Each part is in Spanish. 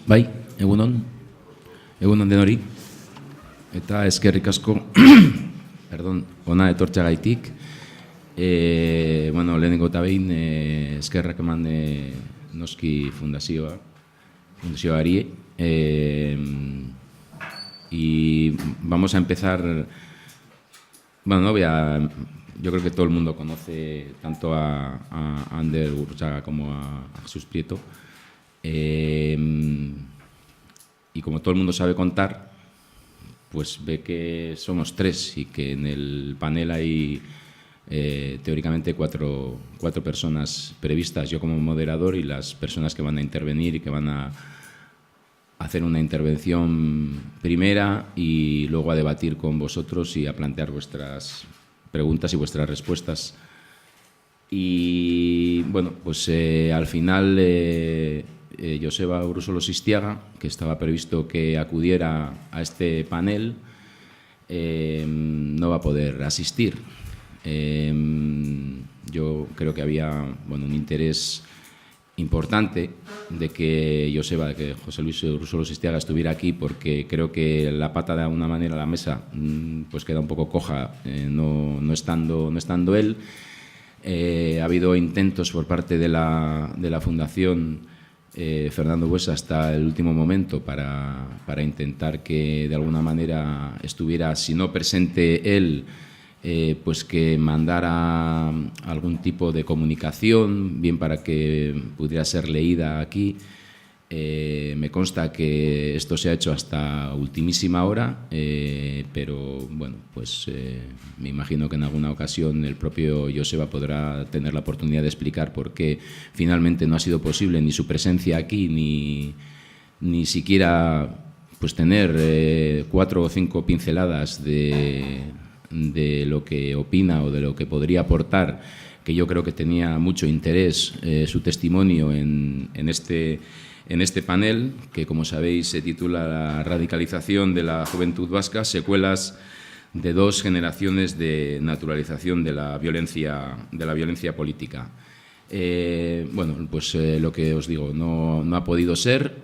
Bai, egunon denori, eta eskerrik asko, perdón, ona etortxagaitik. Bueno, lehenengo eta behin eskerrak eman noski fundazioari. Y vamos a empezar, bueno, no voy a, yo creo que todo el mundo conoce tanto a Ander Gurruchaga como a Jesús Prieto. Y como todo el mundo sabe contar, pues ve que somos tres y que en el panel hay teóricamente cuatro personas previstas, yo como moderador y las personas que van a intervenir y que van a hacer una intervención primera y luego a debatir con vosotros y a plantear vuestras preguntas y vuestras respuestas. Y bueno, pues al final Joseba Urruzulo Sistiaga, que estaba previsto que acudiera a este panel, no va a poder asistir. Yo creo que había un interés importante de que José Luis Urruzulo Sistiaga estuviera aquí, porque creo que la pata de alguna manera a la mesa pues queda un poco coja no estando él. Ha habido intentos por parte de la Fundación Fernando Buesa hasta el último momento para intentar que de alguna manera estuviera, si no presente él, pues que mandara algún tipo de comunicación, bien para que pudiera ser leída aquí. Me consta que esto se ha hecho hasta ultimísima hora, pero bueno, pues me imagino que en alguna ocasión el propio Joseba podrá tener la oportunidad de explicar por qué finalmente no ha sido posible ni su presencia aquí, ni siquiera pues tener 4 o 5 pinceladas de lo que opina o de lo que podría aportar, que yo creo que tenía mucho interés su testimonio en este panel, que como sabéis se titula La radicalización de la juventud vasca, secuelas de 2 generaciones de naturalización de la violencia política. Bueno, pues lo que os digo, no ha podido ser.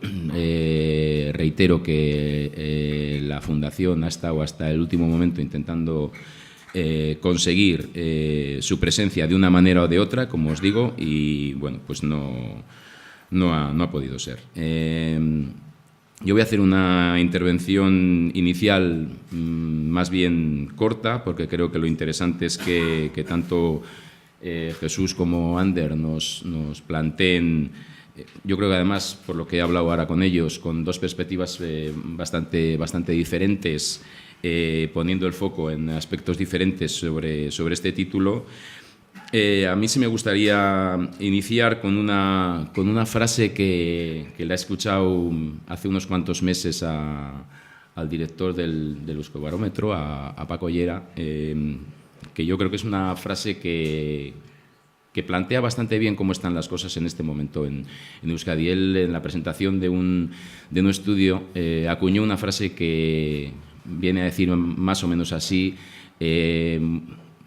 Reitero que la Fundación ha estado hasta el último momento intentando conseguir su presencia de una manera o de otra, como os digo, y bueno, pues no ha podido ser. Yo voy a hacer una intervención inicial más bien corta, porque creo que lo interesante es que tanto Jesús como Ander nos planteen, yo creo que además, por lo que he hablado ahora con ellos, con 2 perspectivas bastante diferentes, poniendo el foco en aspectos diferentes sobre este título. A mí sí me gustaría iniciar con una frase que la he escuchado hace unos cuantos meses al director del Euskobarómetro, a Paco Llera, que yo creo que es una frase que plantea bastante bien cómo están las cosas en este momento en Euskadi. Él, en la presentación de un estudio, acuñó una frase que viene a decir más o menos así: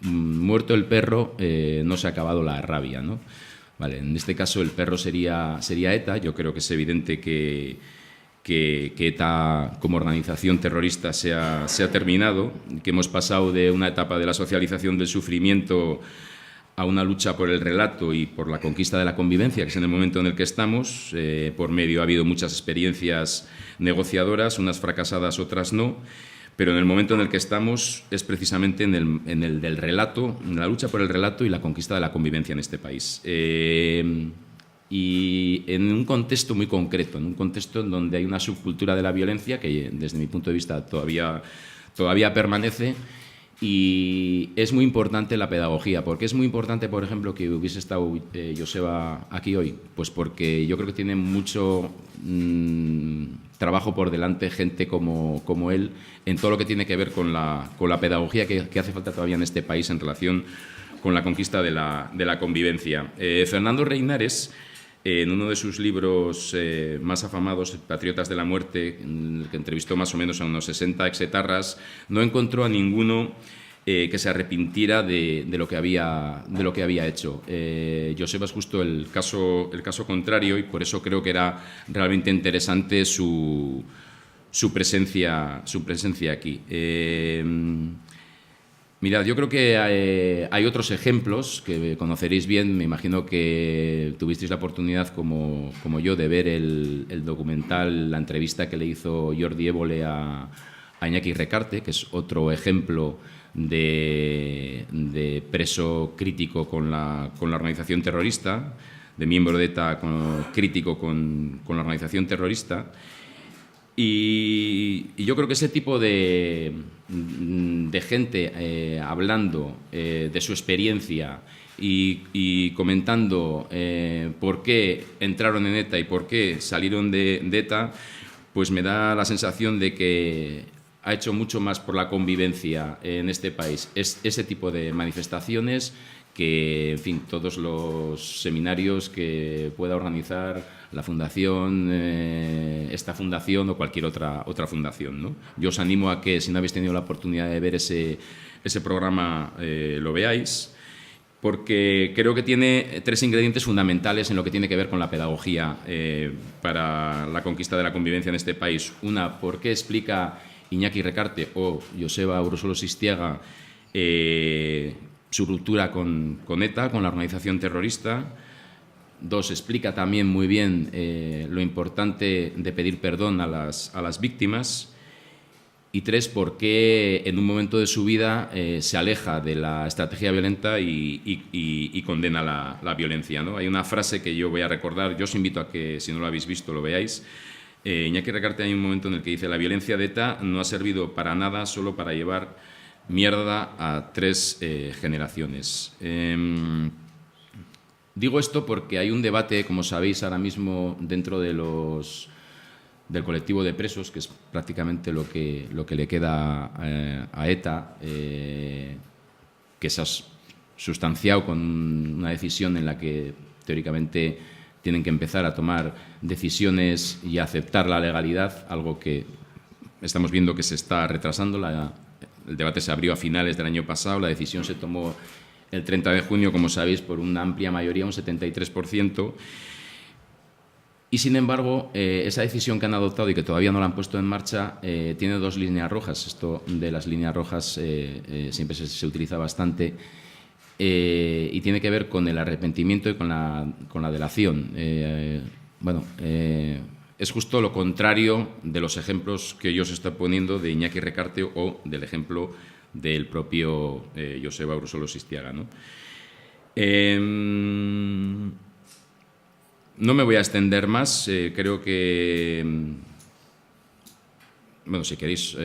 muerto el perro, no se ha acabado la rabia, ¿no? Vale, en este caso el perro sería ETA. Yo creo que es evidente que ETA como organización terrorista se ha terminado, que hemos pasado de una etapa de la socialización del sufrimiento a una lucha por el relato y por la conquista de la convivencia, que es en el momento en el que estamos. Por medio ha habido muchas experiencias negociadoras, unas fracasadas, otras no, pero en el momento en el que estamos es precisamente en el del relato, en la lucha por el relato y la conquista de la convivencia en este país. Y en un contexto muy concreto, en un contexto en donde hay una subcultura de la violencia que, desde mi punto de vista, todavía permanece. Y es muy importante la pedagogía. ¿Por qué es muy importante, por ejemplo, que hubiese estado Joseba aquí hoy? Pues porque yo creo que tiene mucho trabajo por delante gente como él en todo lo que tiene que ver con la pedagogía que hace falta todavía en este país en relación con la conquista de la convivencia. Fernando Reinares, en uno de sus libros más afamados, Patriotas de la Muerte, en el que entrevistó más o menos a unos 60 exetarras, no encontró a ninguno que se arrepintiera de lo que había hecho. Joseba es justo el caso contrario, y por eso creo que era realmente interesante su presencia aquí. Mirad, yo creo que hay otros ejemplos que conoceréis bien. Me imagino que tuvisteis la oportunidad, como yo, de ver el documental, la entrevista que le hizo Jordi Évole a Iñaki Recarte, que es otro ejemplo de preso crítico con la organización terrorista, de miembro de ETA crítico con la organización terrorista. Y yo creo que ese tipo de gente hablando de su experiencia y comentando por qué entraron en ETA y por qué salieron de ETA, pues me da la sensación de que ha hecho mucho más por la convivencia en este país. Es ese tipo de manifestaciones que, en fin, todos los seminarios que pueda organizar la fundación, esta fundación o cualquier otra fundación, ¿no? Yo os animo a que, si no habéis tenido la oportunidad de ver ese programa, lo veáis, porque creo que tiene 3 ingredientes fundamentales en lo que tiene que ver con la pedagogía para la conquista de la convivencia en este país. Una, ¿por qué explica Iñaki Recarte o Joseba Urrosola Sistiaga su ruptura con ETA, con la organización terrorista? 2, explica también muy bien lo importante de pedir perdón a las víctimas. Y 3, por qué en un momento de su vida se aleja de la estrategia violenta y condena la violencia, ¿no? Hay una frase que yo voy a recordar, yo os invito a que, si no lo habéis visto, lo veáis. Iñaki Recarte, hay un momento en el que dice: la violencia de ETA no ha servido para nada, solo para llevar mierda a 3 generaciones. Digo esto porque hay un debate, como sabéis, ahora mismo dentro de del colectivo de presos, que es prácticamente lo que le queda a ETA, que se ha sustanciado con una decisión en la que teóricamente tienen que empezar a tomar decisiones y a aceptar la legalidad, algo que estamos viendo que se está retrasando. El debate se abrió a finales del año pasado, la decisión se tomó el 30 de junio, como sabéis, por una amplia mayoría, un 73%. Y, sin embargo, esa decisión que han adoptado y que todavía no la han puesto en marcha tiene 2 líneas rojas. Esto de las líneas rojas siempre se utiliza bastante y tiene que ver con el arrepentimiento y con la delación. Es justo lo contrario de los ejemplos que yo os estoy poniendo de Iñaki Recarte o del ejemplo del propio Joseba Urrosola Sistiaga, ¿no? No me voy a extender más. Creo que, bueno, si queréis,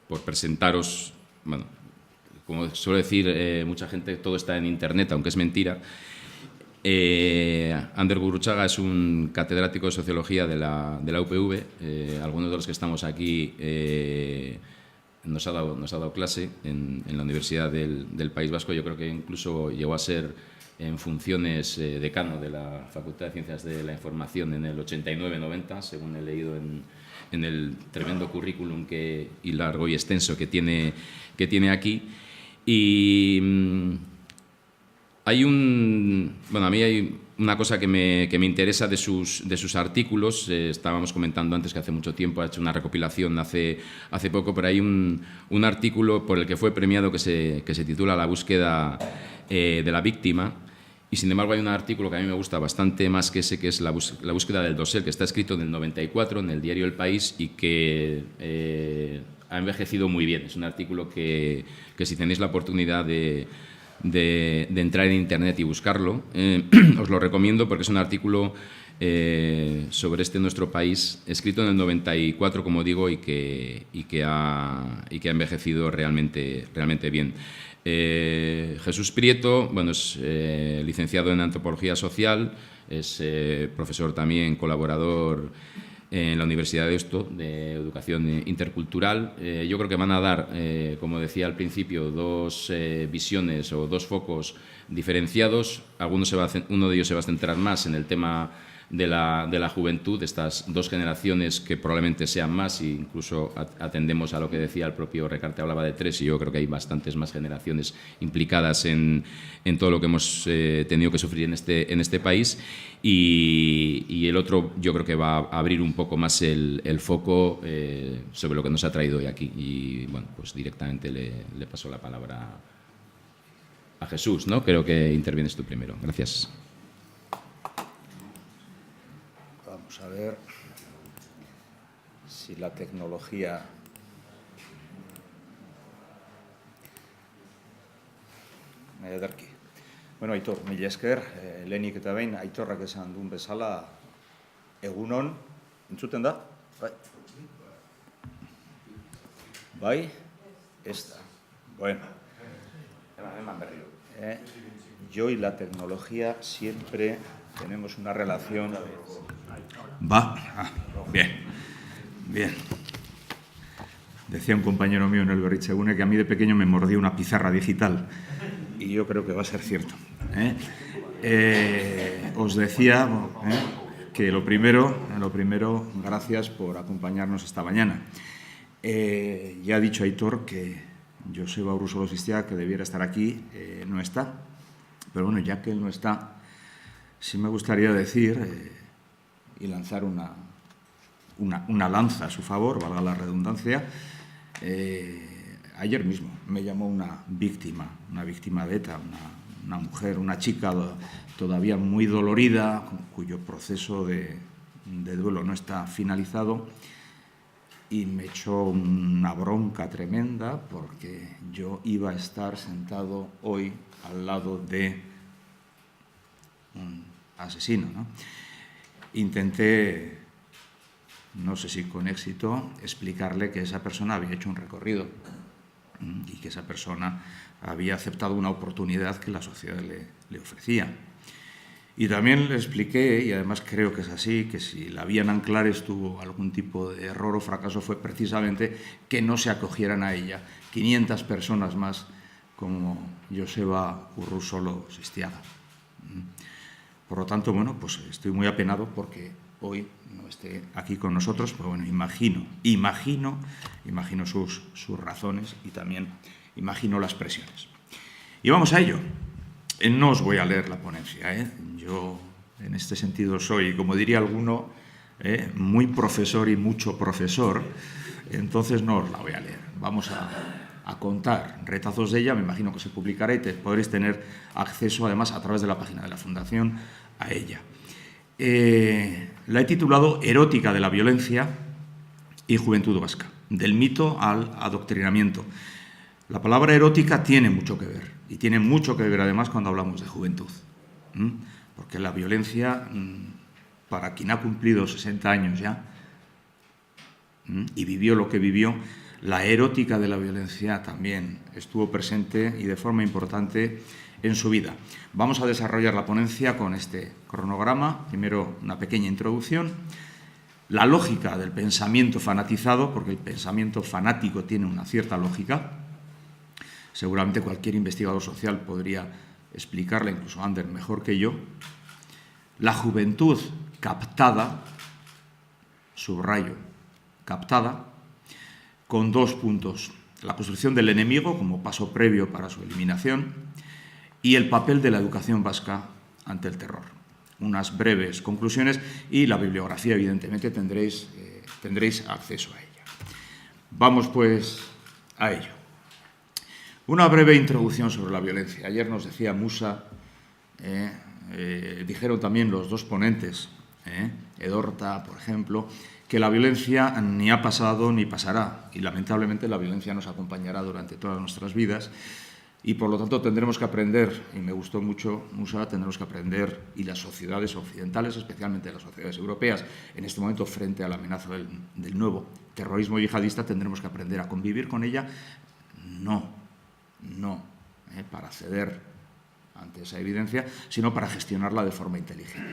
por presentaros, bueno, como suelo decir mucha gente, todo está en Internet, aunque es mentira. Ander Gurruchaga es un catedrático de Sociología de la UPV. Algunos de los que estamos aquí nos ha dado clase en la Universidad del País Vasco. Yo creo que incluso llegó a ser, en funciones, decano de la Facultad de Ciencias de la Información en el 89-90, según he leído en el tremendo currículum y largo y extenso que tiene aquí. Y a mí hay una cosa que me interesa de sus artículos. Estábamos comentando antes que hace mucho tiempo ha hecho una recopilación hace poco, pero hay un artículo por el que fue premiado que se titula La búsqueda de la víctima. Y, sin embargo, hay un artículo que a mí me gusta bastante más que ese, que es la búsqueda del dosel, que está escrito en el 94 en el diario El País y que ha envejecido muy bien. Es un artículo que si tenéis la oportunidad de entrar en Internet y buscarlo, os lo recomiendo, porque es un artículo sobre nuestro país, escrito en el 94, como digo, y que ha envejecido realmente bien. Jesús Prieto, bueno, es licenciado en Antropología Social, es profesor también, colaborador en la Universidad de Deusto, de Educación Intercultural. Yo creo que van a dar, como decía al principio, 2 visiones o 2 focos diferenciados. Uno de ellos se va a centrar más en el tema la juventud, de estas dos generaciones que probablemente sean más, e incluso atendemos a lo que decía el propio Recarte, hablaba de 3, y yo creo que hay bastantes más generaciones implicadas en todo lo que hemos tenido que sufrir en este país, y el otro yo creo que va a abrir un poco más el foco sobre lo que nos ha traído hoy aquí. Y bueno, pues directamente le paso la palabra a Jesús, ¿no? Creo que intervienes tú primero. Gracias. Vamos a ver si la tecnología... Ederki. Bueno, Aitor, mila esker, lehenik eta behin, Aitorrak esan duen bezala, egunon, entzuten da? Bai? Bai? Ez da. Bueno. Eman berriro. Yo y la tecnología siempre tenemos una relación... Va. Bien. Bien. Decía un compañero mío en el Berritzegune que a mí de pequeño me mordía una pizarra digital. Y yo creo que va a ser cierto. Os decía que lo primero, gracias por acompañarnos esta mañana. Ya ha dicho Aitor que Joseba Urruzulo Sistiaga, que debiera estar aquí, no está. Pero bueno, ya que él no está, sí me gustaría decir y lanzar una lanza a su favor, valga la redundancia. Ayer mismo me llamó una víctima de ETA, una mujer, una chica todavía muy dolorida, cuyo proceso de duelo no está finalizado, y me echó una bronca tremenda porque yo iba a estar sentado hoy al lado de un asesino, ¿no? Intenté, no sé si con éxito, explicarle que esa persona había hecho un recorrido y que esa persona había aceptado una oportunidad que la sociedad le ofrecía. Y también le expliqué, y además creo que es así, que si la vía en Anclares tuvo algún tipo de error o fracaso fue precisamente que no se acogieran a ella 500 personas más como Joseba Urruzulo Sistiaga. Por lo tanto, bueno, pues estoy muy apenado porque hoy no esté aquí con nosotros, pero bueno, imagino sus razones y también imagino las presiones. Y vamos a ello. No os voy a leer la ponencia, Yo, en este sentido, soy, como diría alguno, muy profesor y mucho profesor, entonces no os la voy a leer. Vamos a contar retazos de ella, me imagino que se publicará y podréis tener acceso, además, a través de la página de la Fundación, a ella. La he titulado Erótica de la violencia y juventud vasca, del mito al adoctrinamiento. La palabra erótica tiene mucho que ver, y tiene mucho que ver además cuando hablamos de juventud, porque la violencia, para quien ha cumplido 60 años ya y vivió lo que vivió, la erótica de la violencia también estuvo presente y de forma importante en su vida. Vamos a desarrollar la ponencia con este cronograma. Primero, una pequeña introducción, la lógica del pensamiento fanatizado, porque el pensamiento fanático tiene una cierta lógica. Seguramente cualquier investigador social podría explicarla, incluso Ander mejor que yo. La juventud captada, subrayo, captada, con 2 puntos. La construcción del enemigo como paso previo para su eliminación y el papel de la educación vasca ante el terror. Unas breves conclusiones y la bibliografía, evidentemente, tendréis acceso a ella. Vamos, pues, a ello. Una breve introducción sobre la violencia. Ayer nos decía Musa, dijeron también los 2 ponentes, Edorta, por ejemplo, que la violencia ni ha pasado ni pasará. Y lamentablemente la violencia nos acompañará durante todas nuestras vidas. Y por lo tanto tendremos que aprender, y me gustó mucho Musa, tendremos que aprender, y las sociedades occidentales, especialmente las sociedades europeas, en este momento frente a la amenaza del nuevo terrorismo yihadista, tendremos que aprender a convivir con ella, no para ceder ante esa evidencia, sino para gestionarla de forma inteligente.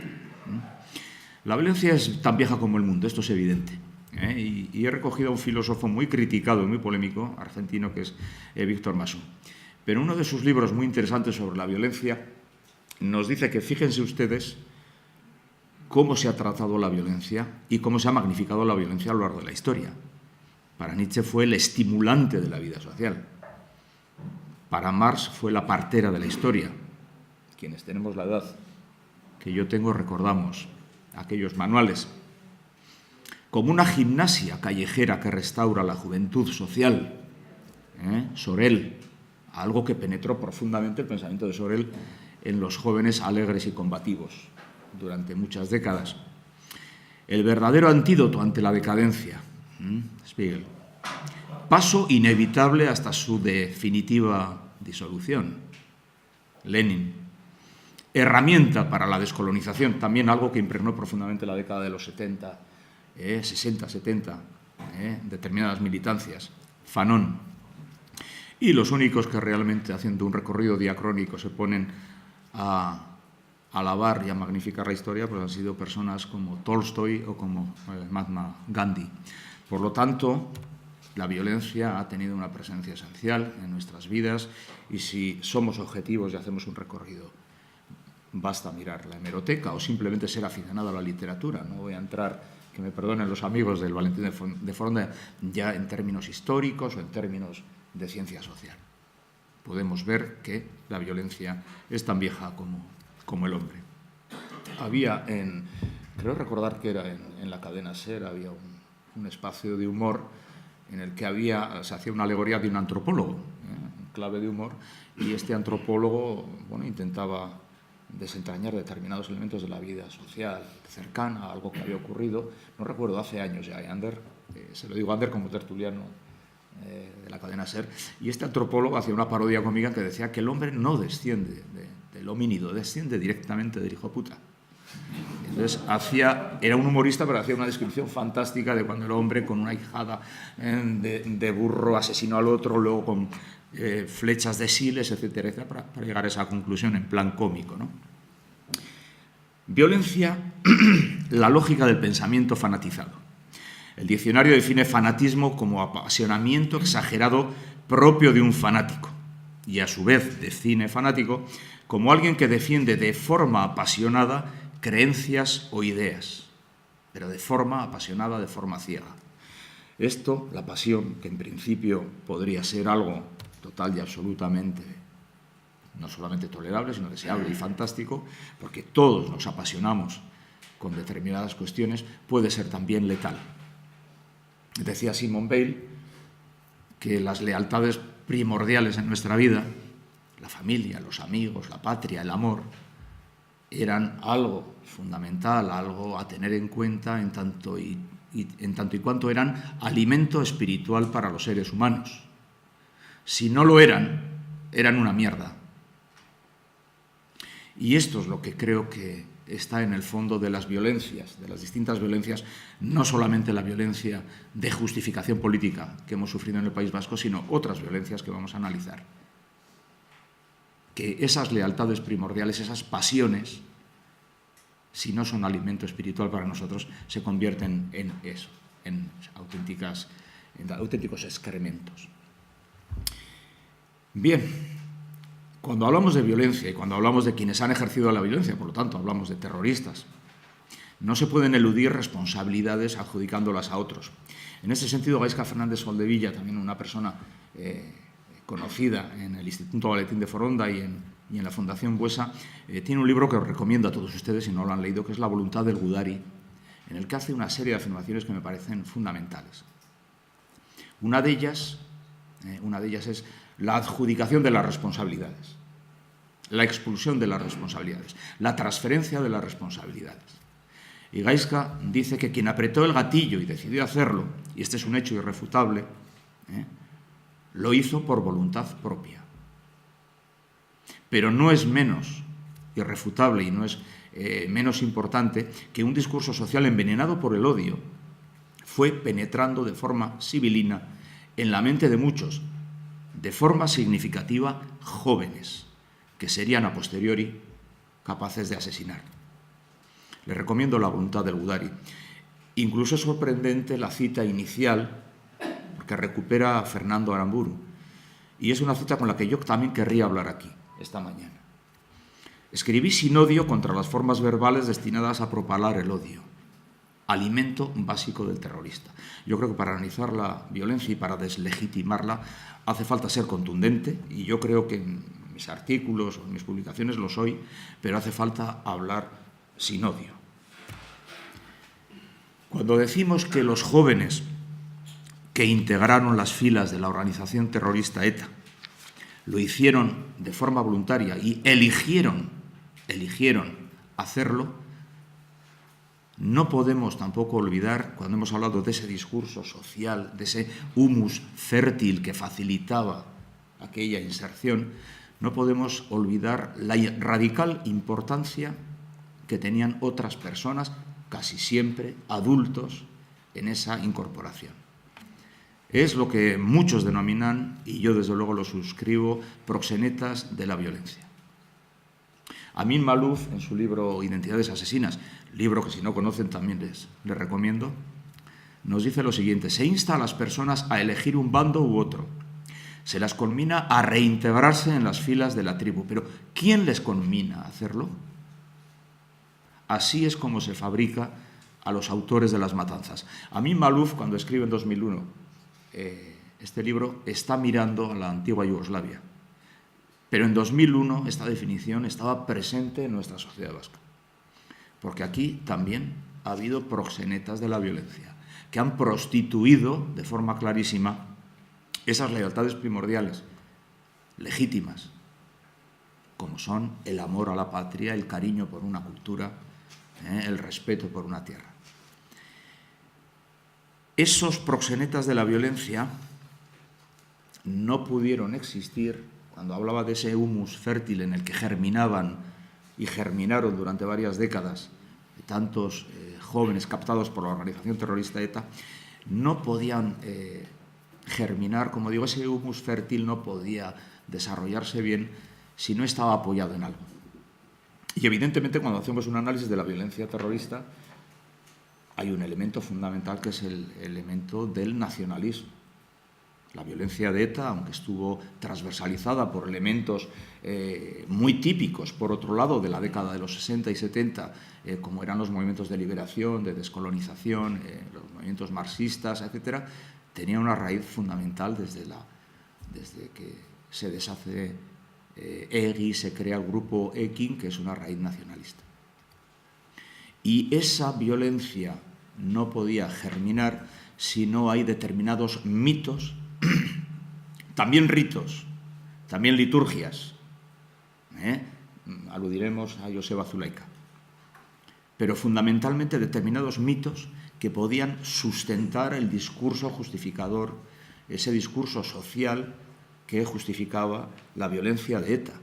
La violencia es tan vieja como el mundo, esto es evidente. Y he recogido a un filósofo muy criticado y muy polémico, argentino, que es Víctor Masson. Pero uno de sus libros muy interesantes sobre la violencia nos dice que, fíjense ustedes, cómo se ha tratado la violencia y cómo se ha magnificado la violencia a lo largo de la historia. Para Nietzsche fue el estimulante de la vida social. Para Marx fue la partera de la historia. Quienes tenemos la edad que yo tengo recordamos aquellos manuales. Como una gimnasia callejera que restaura la juventud social. Sorel, algo que penetró profundamente el pensamiento de Sorel en los jóvenes alegres y combativos durante muchas décadas. El verdadero antídoto ante la decadencia. Spiegel. Paso inevitable hasta su definitiva disolución. Lenin. Herramienta para la descolonización, también algo que impregnó profundamente la década de los 70, 60, 70, determinadas militancias. Fanon. Y los únicos que realmente, haciendo un recorrido diacrónico, se ponen a alabar y a magnificar la historia, pues han sido personas como Tolstoy o como Mahatma Gandhi. Por lo tanto, la violencia ha tenido una presencia esencial en nuestras vidas y si somos objetivos y hacemos un recorrido, basta mirar la hemeroteca o simplemente ser aficionado a la literatura. No voy a entrar, que me perdonen los amigos del Valentín de Foronda, ya en términos históricos o en términos de ciencia social. Podemos ver que la violencia es tan vieja como el hombre. Había creo recordar que era en la cadena SER, había un espacio de humor en el que se hacía una alegoría de un antropólogo, en clave de humor, y este antropólogo intentaba desentrañar determinados elementos de la vida social cercana a algo que había ocurrido, no recuerdo, hace años ya, Ander, se lo digo a Ander como tertuliano de la cadena SER, y este antropólogo hacía una parodia cómica que decía que el hombre no desciende del homínido, desciende directamente del hijo puta. Entonces era un humorista, pero hacía una descripción fantástica de cuando el hombre con una hijada de burro asesinó al otro, luego con flechas de siles, etcétera, etcétera, para llegar a esa conclusión en plan cómico, ¿no? Violencia, la lógica del pensamiento fanatizado. El diccionario define fanatismo como apasionamiento exagerado propio de un fanático y a su vez define fanático como alguien que defiende de forma apasionada creencias o ideas, pero de forma apasionada, de forma ciega. Esto, la pasión, que en principio podría ser algo total y absolutamente no solamente tolerable, sino deseable y fantástico, porque todos nos apasionamos con determinadas cuestiones, puede ser también letal. Decía Simone Weil que las lealtades primordiales en nuestra vida, la familia, los amigos, la patria, el amor, eran algo fundamental, algo a tener en cuenta en tanto y cuanto eran alimento espiritual para los seres humanos. Si no lo eran una mierda. Y esto es lo que creo que está en el fondo de las violencias, de las distintas violencias, no solamente la violencia de justificación política que hemos sufrido en el País Vasco, sino otras violencias que vamos a analizar. Que esas lealtades primordiales, esas pasiones, si no son alimento espiritual para nosotros, se convierten en eso, en auténticos excrementos. Bien. Cuando hablamos de violencia y cuando hablamos de quienes han ejercido la violencia, por lo tanto hablamos de terroristas, no se pueden eludir responsabilidades adjudicándolas a otros. En ese sentido, Gaizka Fernández Soldevilla, también una persona conocida en el Instituto Valentín de Foronda y en la Fundación Buesa, tiene un libro que os recomiendo a todos ustedes si no lo han leído, que es La voluntad del Gudari, en el que hace una serie de afirmaciones que me parecen fundamentales. Una de ellas es la adjudicación de las responsabilidades, la expulsión de las responsabilidades, la transferencia de las responsabilidades. Y Gaizka dice que quien apretó el gatillo y decidió hacerlo, y este es un hecho irrefutable, lo hizo por voluntad propia. Pero no es menos irrefutable y no es menos importante que un discurso social envenenado por el odio fue penetrando de forma sibilina en la mente de muchos, de forma significativa, jóvenes, que serían a posteriori capaces de asesinar. Les recomiendo La voluntad del Gudari. Incluso es sorprendente la cita inicial, porque recupera a Fernando Aramburu, y es una cita con la que yo también querría hablar aquí, esta mañana. Escribí sin odio contra las formas verbales destinadas a propalar el odio, alimento básico del terrorista. Yo creo que para analizar la violencia y para deslegitimarla hace falta ser contundente, y yo creo que en mis artículos o en mis publicaciones lo soy, pero hace falta hablar sin odio. Cuando decimos que los jóvenes que integraron las filas de la organización terrorista ETA lo hicieron de forma voluntaria y eligieron hacerlo, no podemos tampoco olvidar, cuando hemos hablado de ese discurso social, de ese humus fértil que facilitaba aquella inserción, no podemos olvidar la radical importancia que tenían otras personas, casi siempre adultos, en esa incorporación. Es lo que muchos denominan, y yo desde luego lo suscribo, proxenetas de la violencia. Amin Maalouf, en su libro Identidades asesinas, libro que si no conocen también les recomiendo, nos dice lo siguiente: se insta a las personas a elegir un bando u otro, se las conmina a reintegrarse en las filas de la tribu, pero ¿quién les conmina a hacerlo? Así es como se fabrica a los autores de las matanzas. Amin Maalouf, cuando escribe en 2001 este libro, está mirando a la antigua Yugoslavia. Pero en 2001 esta definición estaba presente en nuestra sociedad vasca. Porque aquí también ha habido proxenetas de la violencia, que han prostituido de forma clarísima esas lealtades primordiales, legítimas, como son el amor a la patria, el cariño por una cultura, el respeto por una tierra. Esos proxenetas de la violencia no pudieron existir, cuando hablaba de ese humus fértil en el que germinaban y germinaron durante varias décadas tantos jóvenes captados por la organización terrorista ETA, no podían germinar, como digo, ese humus fértil no podía desarrollarse bien si no estaba apoyado en algo. Y evidentemente cuando hacemos un análisis de la violencia terrorista hay un elemento fundamental que es el elemento del nacionalismo. La violencia de ETA, aunque estuvo transversalizada por elementos muy típicos, por otro lado, de la década de los 60 y 70, como eran los movimientos de liberación, de descolonización, los movimientos marxistas, etc., tenía una raíz fundamental desde que se deshace EGI, se crea el grupo EKIN, que es una raíz nacionalista. Y esa violencia no podía germinar si no hay determinados mitos, también ritos, también liturgias. Aludiremos a Joseba Zulaika. Pero fundamentalmente determinados mitos que podían sustentar el discurso justificador, ese discurso social que justificaba la violencia de ETA.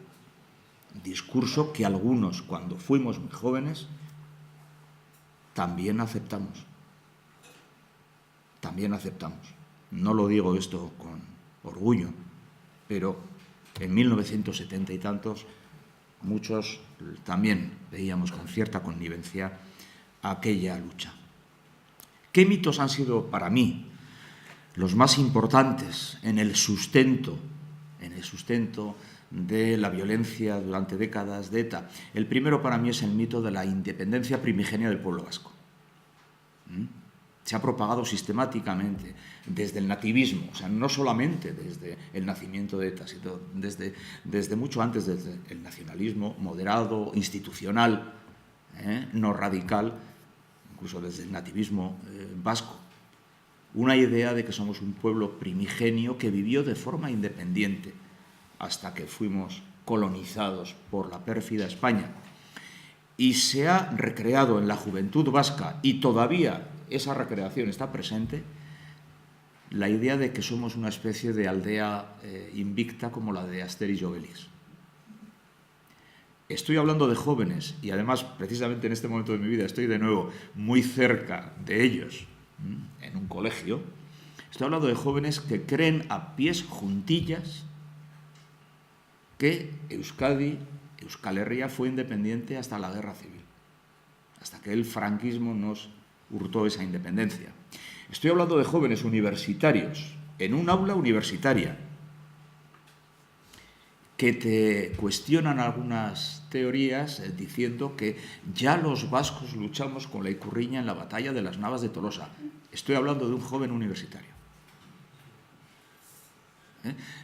Discurso que algunos, cuando fuimos muy jóvenes, también aceptamos. También aceptamos. No lo digo esto con orgullo, pero en 1970 y tantos muchos también veíamos con cierta connivencia aquella lucha. ¿Qué mitos han sido para mí los más importantes en el sustento de la violencia durante décadas de ETA? El primero para mí es el mito de la independencia primigenia del pueblo vasco. Se ha propagado sistemáticamente desde el nativismo, o sea, no solamente desde el nacimiento de ETA, sino desde mucho antes, desde el nacionalismo moderado, institucional, no radical, incluso desde el nativismo vasco. Una idea de que somos un pueblo primigenio que vivió de forma independiente hasta que fuimos colonizados por la pérfida España. Y se ha recreado en la juventud vasca, y todavía esa recreación está presente, la idea de que somos una especie de aldea invicta como la de Asterix y Obelix. Estoy hablando de jóvenes y además precisamente en este momento de mi vida estoy de nuevo muy cerca de ellos, en un colegio. Estoy hablando de jóvenes que creen a pies juntillas que Euskal Herria fue independiente hasta la Guerra Civil, hasta que el franquismo nos hurtó esa independencia. Estoy hablando de jóvenes universitarios, en un aula universitaria, que te cuestionan algunas teorías diciendo que ya los vascos luchamos con la Ikurriña en la batalla de las Navas de Tolosa. Estoy hablando de un joven universitario.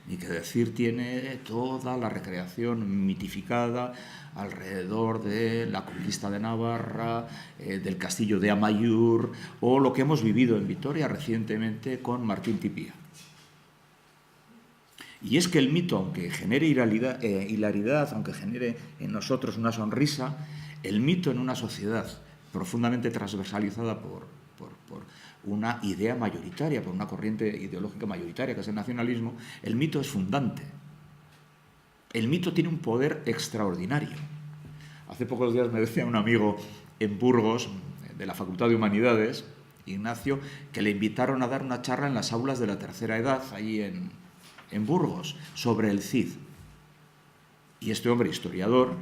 Ni que decir tiene toda la recreación mitificada alrededor de la conquista de Navarra, del castillo de Amaiur, o lo que hemos vivido en Vitoria recientemente con Martín Tipía. Y es que el mito, aunque genere hilaridad, aunque genere en nosotros una sonrisa, el mito en una sociedad profundamente transversalizada por una idea mayoritaria, por una corriente ideológica mayoritaria, que es el nacionalismo, el mito es fundante. El mito tiene un poder extraordinario. Hace pocos días me decía un amigo en Burgos, de la Facultad de Humanidades, Ignacio, que le invitaron a dar una charla en las aulas de la tercera edad, allí en Burgos, sobre el Cid. Y este hombre, historiador,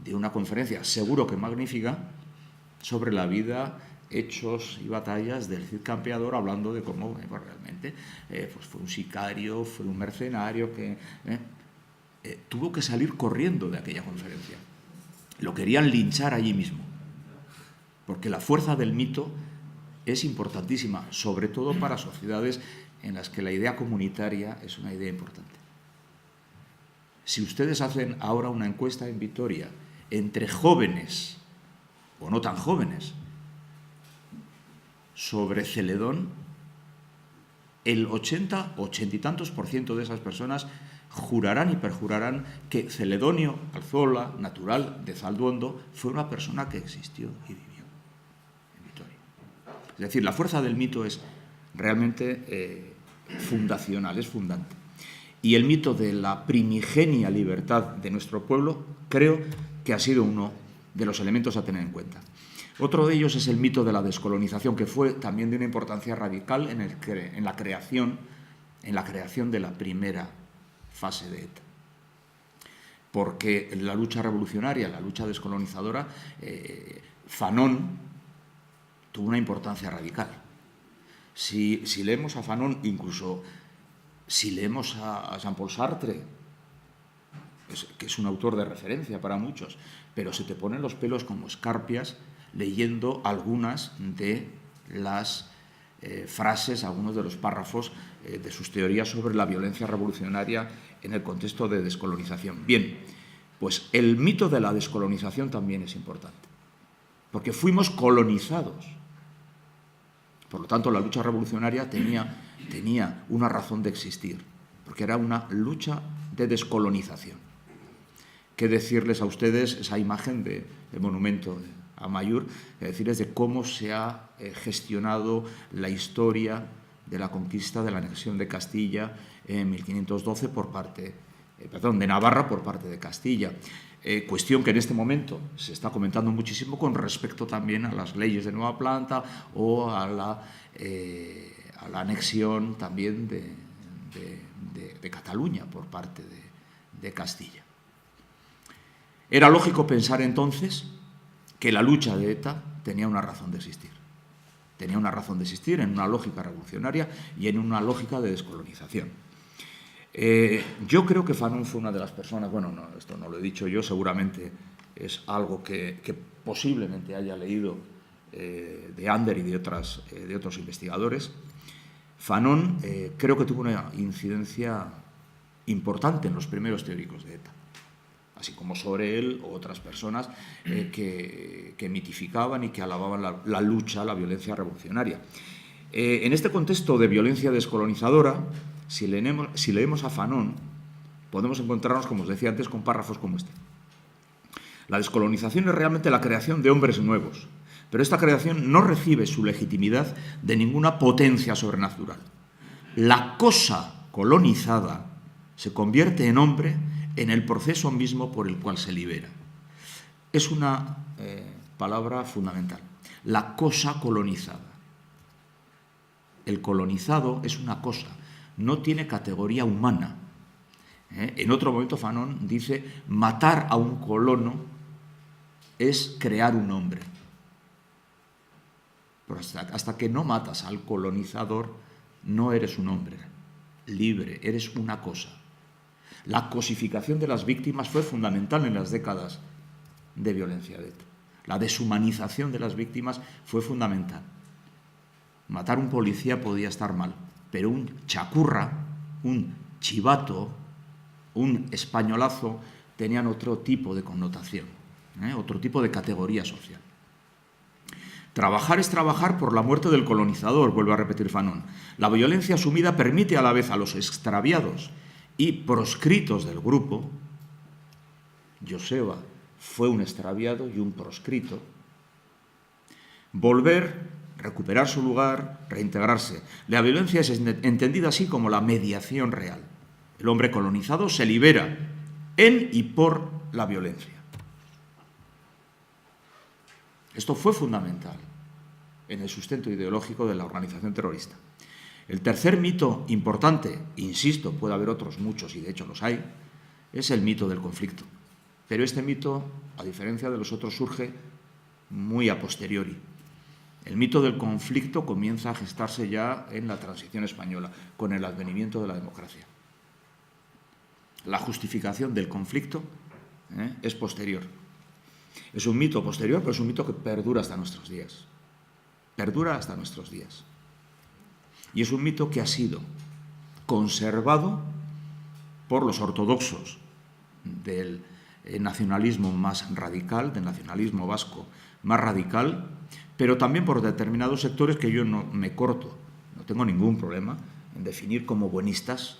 dio una conferencia, seguro que magnífica, sobre la vida, hechos y batallas del Cid Campeador, hablando de cómo realmente pues fue un sicario, fue un mercenario que tuvo que salir corriendo de aquella conferencia. Lo querían linchar allí mismo, porque la fuerza del mito es importantísima, sobre todo para sociedades en las que la idea comunitaria es una idea importante. Si ustedes hacen ahora una encuesta en Vitoria entre jóvenes o no tan jóvenes sobre Celedón, el 80 y tantos % de esas personas jurarán y perjurarán que Celedonio Alzola, natural de Zalduondo, fue una persona que existió y vivió en Vitoria. Es decir, la fuerza del mito es realmente fundacional, es fundante. Y el mito de la primigenia libertad de nuestro pueblo creo que ha sido uno de los elementos a tener en cuenta. Otro de ellos es el mito de la descolonización, que fue también de una importancia radical en la creación de la primera fase de ETA. Porque en la lucha revolucionaria, la lucha descolonizadora, Fanon tuvo una importancia radical. Si leemos a Fanon, incluso si leemos a Jean-Paul Sartre, que es un autor de referencia para muchos, pero se te ponen los pelos como escarpias leyendo algunas de las frases, algunos de los párrafos de sus teorías sobre la violencia revolucionaria en el contexto de descolonización. Bien, pues el mito de la descolonización también es importante, porque fuimos colonizados. Por lo tanto, la lucha revolucionaria tenía una razón de existir, porque era una lucha de descolonización. ¿Qué decirles a ustedes esa imagen del monumento de Amaiur? Decirles de cómo se ha gestionado la historia de la conquista, de la anexión de Castilla en 1512 de Navarra por parte de Castilla. Cuestión que en este momento se está comentando muchísimo con respecto también a las leyes de nueva planta o a la anexión también de Cataluña por parte de Castilla. Era lógico pensar entonces que la lucha de ETA tenía una razón de existir. Tenía una razón de existir en una lógica revolucionaria y en una lógica de descolonización. Yo creo que Fanon fue una de las personas, bueno, no, esto no lo he dicho yo, seguramente es algo que posiblemente haya leído de Ander y de otros investigadores. Fanon creo que tuvo una incidencia importante en los primeros teóricos de ETA, así como sobre él o otras personas que mitificaban y que alababan la lucha, la violencia revolucionaria. En este contexto de violencia descolonizadora, si leemos a Fanon, podemos encontrarnos, como os decía antes, con párrafos como este. La descolonización es realmente la creación de hombres nuevos, pero esta creación no recibe su legitimidad de ninguna potencia sobrenatural. La cosa colonizada se convierte en hombre en el proceso mismo por el cual se libera. Es una palabra fundamental. La cosa colonizada. El colonizado es una cosa, no tiene categoría humana. En otro momento Fanon dice, matar a un colono es crear un hombre. Pero hasta que no matas al colonizador, no eres un hombre libre, eres una cosa. La cosificación de las víctimas fue fundamental en las décadas de violencia de ETA. La deshumanización de las víctimas fue fundamental. Matar a un policía podía estar mal, pero un chacurra, un chivato, un españolazo tenían otro tipo de connotación, otro tipo de categoría social. Trabajar es trabajar por la muerte del colonizador, vuelve a repetir Fanon. La violencia asumida permite a la vez a los extraviados y proscritos del grupo. Joseba fue un extraviado y un proscrito. Volver, recuperar su lugar, reintegrarse. La violencia es entendida así como la mediación real. El hombre colonizado se libera en y por la violencia. Esto fue fundamental en el sustento ideológico de la organización terrorista. El tercer mito importante, insisto, puede haber otros muchos y de hecho los hay, es el mito del conflicto. Pero este mito, a diferencia de los otros, surge muy a posteriori. El mito del conflicto comienza a gestarse ya en la transición española, con el advenimiento de la democracia. La justificación del conflicto es posterior. Es un mito posterior, pero es un mito que perdura hasta nuestros días. Perdura hasta nuestros días. Y es un mito que ha sido conservado por los ortodoxos del nacionalismo más radical, del nacionalismo vasco más radical, pero también por determinados sectores que yo no me corto, no tengo ningún problema en definir como buenistas,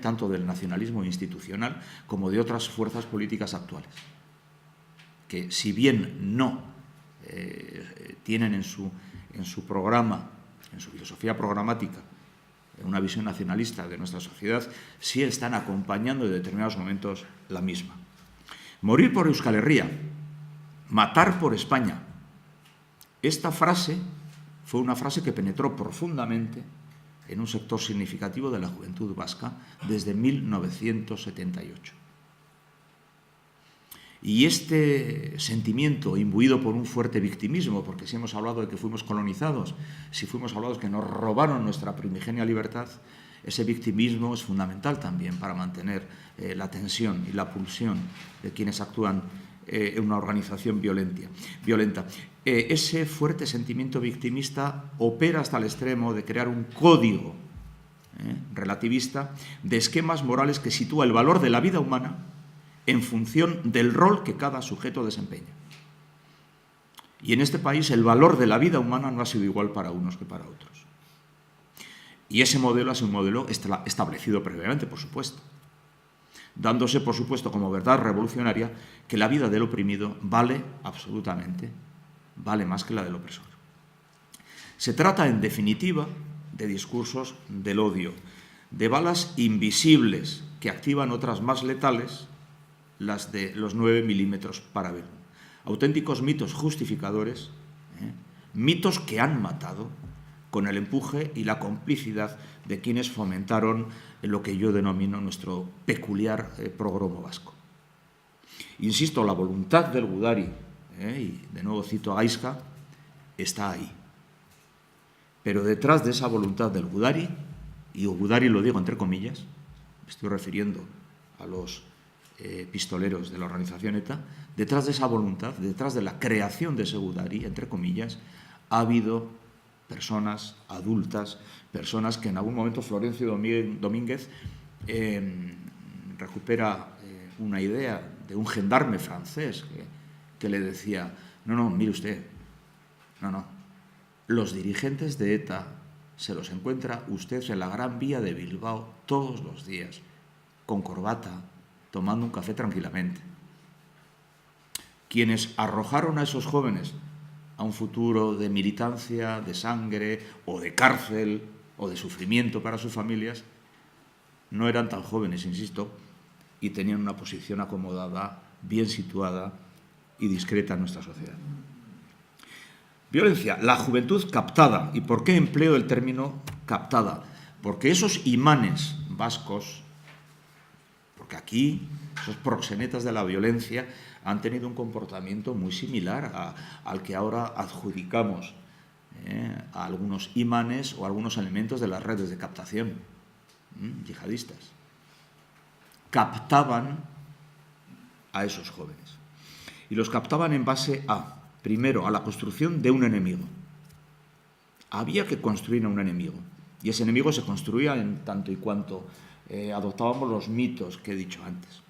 tanto del nacionalismo institucional como de otras fuerzas políticas actuales, que si bien no tienen en su programa, en su filosofía programática, una visión nacionalista de nuestra sociedad, sí están acompañando en determinados momentos la misma. Morir por Euskal Herria, matar por España. Esta frase fue una frase que penetró profundamente en un sector significativo de la juventud vasca desde 1978. Y este sentimiento, imbuido por un fuerte victimismo, porque si hemos hablado de que fuimos colonizados, si fuimos hablados que nos robaron nuestra primigenia libertad, ese victimismo es fundamental también para mantener la tensión y la pulsión de quienes actúan en una organización violenta. Ese fuerte sentimiento victimista opera hasta el extremo de crear un código relativista de esquemas morales que sitúa el valor de la vida humana en función del rol que cada sujeto desempeña. Y en este país el valor de la vida humana no ha sido igual para unos que para otros. Y ese modelo es un modelo establecido previamente, por supuesto, dándose, por supuesto, como verdad revolucionaria que la vida del oprimido vale absolutamente, vale más que la del opresor. Se trata, en definitiva, de discursos del odio, de balas invisibles que activan otras más letales, las de los 9 milímetros Parabellum. Auténticos mitos justificadores, mitos que han matado con el empuje y la complicidad de quienes fomentaron lo que yo denomino nuestro peculiar progromo vasco. Insisto, la voluntad del Gudari, y de nuevo cito a Gaisca, está ahí. Pero detrás de esa voluntad del Gudari, y Gudari lo digo entre comillas, me estoy refiriendo a los pistoleros de la organización ETA, detrás de esa voluntad, detrás de la creación de ese Gudari, entre comillas, ha habido personas adultas, personas que en algún momento Florencio Domínguez recupera una idea de un gendarme francés que le decía, no, mire usted, no, los dirigentes de ETA se los encuentra usted en la Gran Vía de Bilbao todos los días, con corbata, tomando un café tranquilamente. Quienes arrojaron a esos jóvenes a un futuro de militancia, de sangre o de cárcel o de sufrimiento para sus familias, no eran tan jóvenes, insisto, y tenían una posición acomodada, bien situada y discreta en nuestra sociedad. Violencia, la juventud captada. ¿Y por qué empleo el término captada? Porque esos imanes vascos, porque aquí esos proxenetas de la violencia han tenido un comportamiento muy similar al que ahora adjudicamos a algunos imanes o algunos elementos de las redes de captación yihadistas. captaban a esos jóvenes. Y los captaban en base primero, a la construcción de un enemigo. Había que construir a un enemigo. Y ese enemigo se construía en tanto y cuanto adoptábamos los mitos que he dicho antes.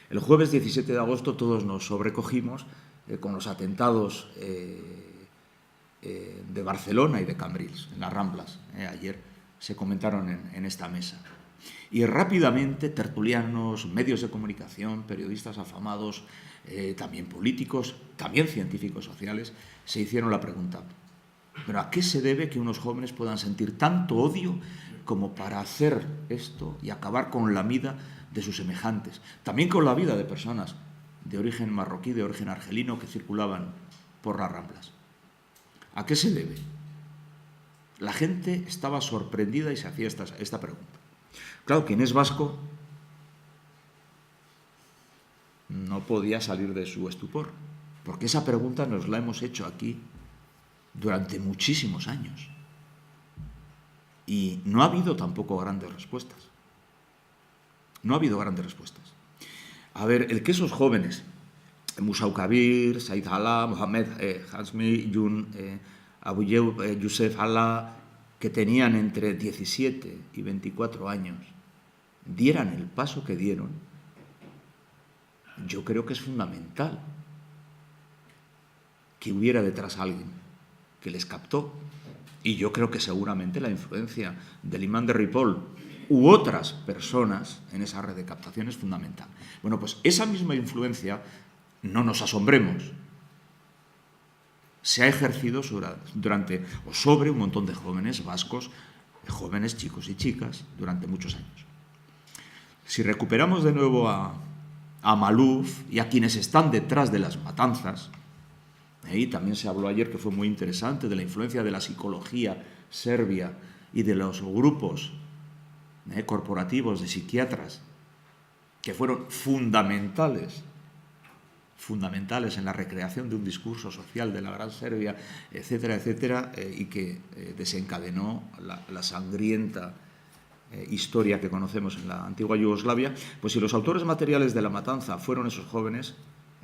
El jueves 17 de agosto todos nos sobrecogimos con los atentados de Barcelona y de Cambrils, en las Ramblas. Ayer se comentaron en esta mesa. Y rápidamente tertulianos, medios de comunicación, periodistas afamados, también políticos, también científicos sociales, se hicieron la pregunta: ¿pero a qué se debe que unos jóvenes puedan sentir tanto odio como para hacer esto y acabar con la vida de sus semejantes? También con la vida de personas de origen marroquí, de origen argelino, que circulaban por las Ramblas. ¿A qué se debe? La gente estaba sorprendida y se hacía esta pregunta. Claro, quien es vasco no podía salir de su estupor, porque esa pregunta nos la hemos hecho aquí durante muchísimos años. Y no ha habido tampoco grandes respuestas. No ha habido grandes respuestas. A ver, el que esos jóvenes, Musau Kabir, Said Alaa, Mohamed Hasmi, Yun, Abuyeu, Youssef Alaa, que tenían entre 17 y 24 años, dieran el paso que dieron, yo creo que es fundamental que hubiera detrás alguien que les captó. Y yo creo que seguramente la influencia del imán de Ripoll u otras personas en esa red de captación es fundamental. Bueno, pues esa misma influencia, no nos asombremos, se ha ejercido sobre un montón de jóvenes vascos, jóvenes chicos y chicas, durante muchos años. Si recuperamos de nuevo a Maluf y a quienes están detrás de las matanzas, y también se habló ayer, que fue muy interesante, de la influencia de la psicología serbia y de los grupos corporativos de psiquiatras, que fueron fundamentales en la recreación de un discurso social de la Gran Serbia, etcétera, etcétera, y que desencadenó la sangrienta historia que conocemos en la antigua Yugoslavia. Pues si los autores materiales de la matanza fueron esos jóvenes,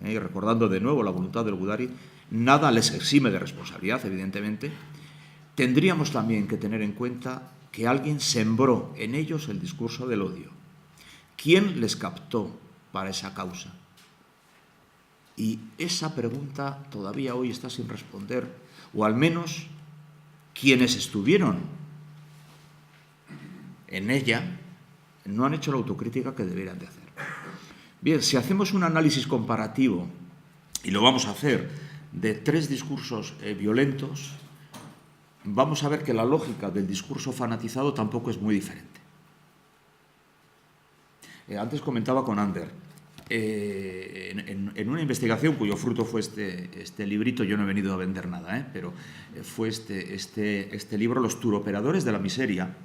y recordando de nuevo la voluntad del Gudari, nada les exime de responsabilidad, evidentemente, tendríamos también que tener en cuenta que alguien sembró en ellos el discurso del odio. ¿Quién les captó para esa causa? Y esa pregunta todavía hoy está sin responder, o al menos quienes estuvieron en ella no han hecho la autocrítica que deberían de hacer. Bien, si hacemos un análisis comparativo, y lo vamos a hacer, de tres discursos violentos, vamos a ver que la lógica del discurso fanatizado tampoco es muy diferente. Antes comentaba con Ander, en una investigación cuyo fruto fue este librito, yo no he venido a vender nada, pero fue este libro, Los turoperadores de la miseria,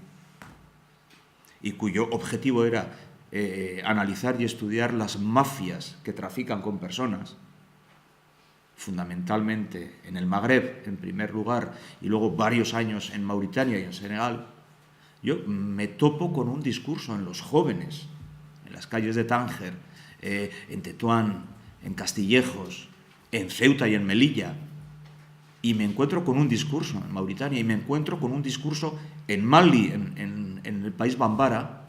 y cuyo objetivo era analizar y estudiar las mafias que trafican con personas, fundamentalmente en el Magreb, en primer lugar, y luego varios años en Mauritania y en Senegal. Yo me topo con un discurso en los jóvenes, en las calles de Tánger, en Tetuán, en Castillejos, en Ceuta y en Melilla, y me encuentro con un discurso en Mauritania, y me encuentro con un discurso en Mali, en el país Bambara,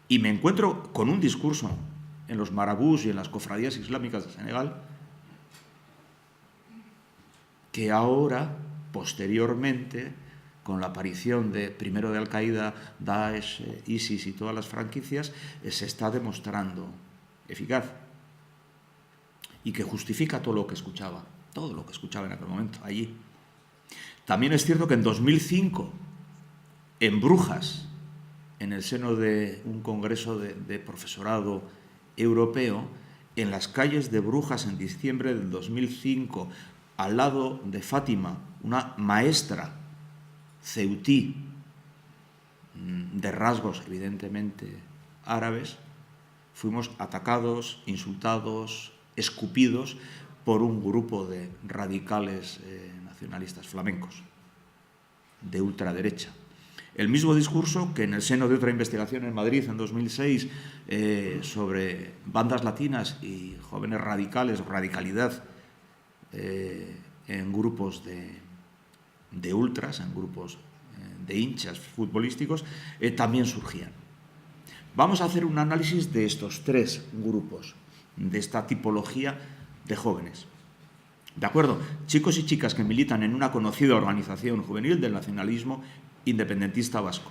y me encuentro con un discurso en los marabús y en las cofradías islámicas de Senegal, que ahora, posteriormente, con la aparición primero de Al-Qaeda, Daesh, ISIS y todas las franquicias, se está demostrando eficaz y que justifica todo lo que escuchaba en aquel momento, allí. También es cierto que en 2005, en Brujas, en el seno de un congreso de profesorado europeo, en las calles de Brujas, en diciembre del 2005, al lado de Fátima, una maestra ceutí, de rasgos evidentemente árabes, fuimos atacados, insultados, escupidos por un grupo de radicales nacionalistas flamencos, de ultraderecha. El mismo discurso que en el seno de otra investigación en Madrid en 2006 sobre bandas latinas y jóvenes radicales o radicalidad en grupos de ultras, en grupos de hinchas futbolísticos, también surgían. Vamos a hacer un análisis de estos tres grupos, de esta tipología de jóvenes. ¿De acuerdo? Chicos y chicas que militan en una conocida organización juvenil del nacionalismo independentista vasco.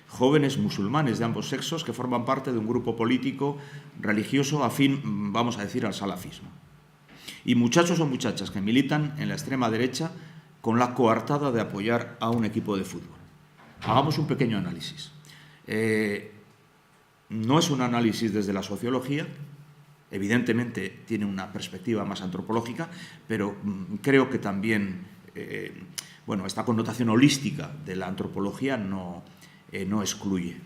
Jóvenes musulmanes de ambos sexos que forman parte de un grupo político religioso afín, vamos a decir, al salafismo. Y muchachos o muchachas que militan en la extrema derecha con la coartada de apoyar a un equipo de fútbol. Hagamos un pequeño análisis. No es un análisis desde la sociología, evidentemente tiene una perspectiva más antropológica, pero creo que también esta connotación holística de la antropología no excluye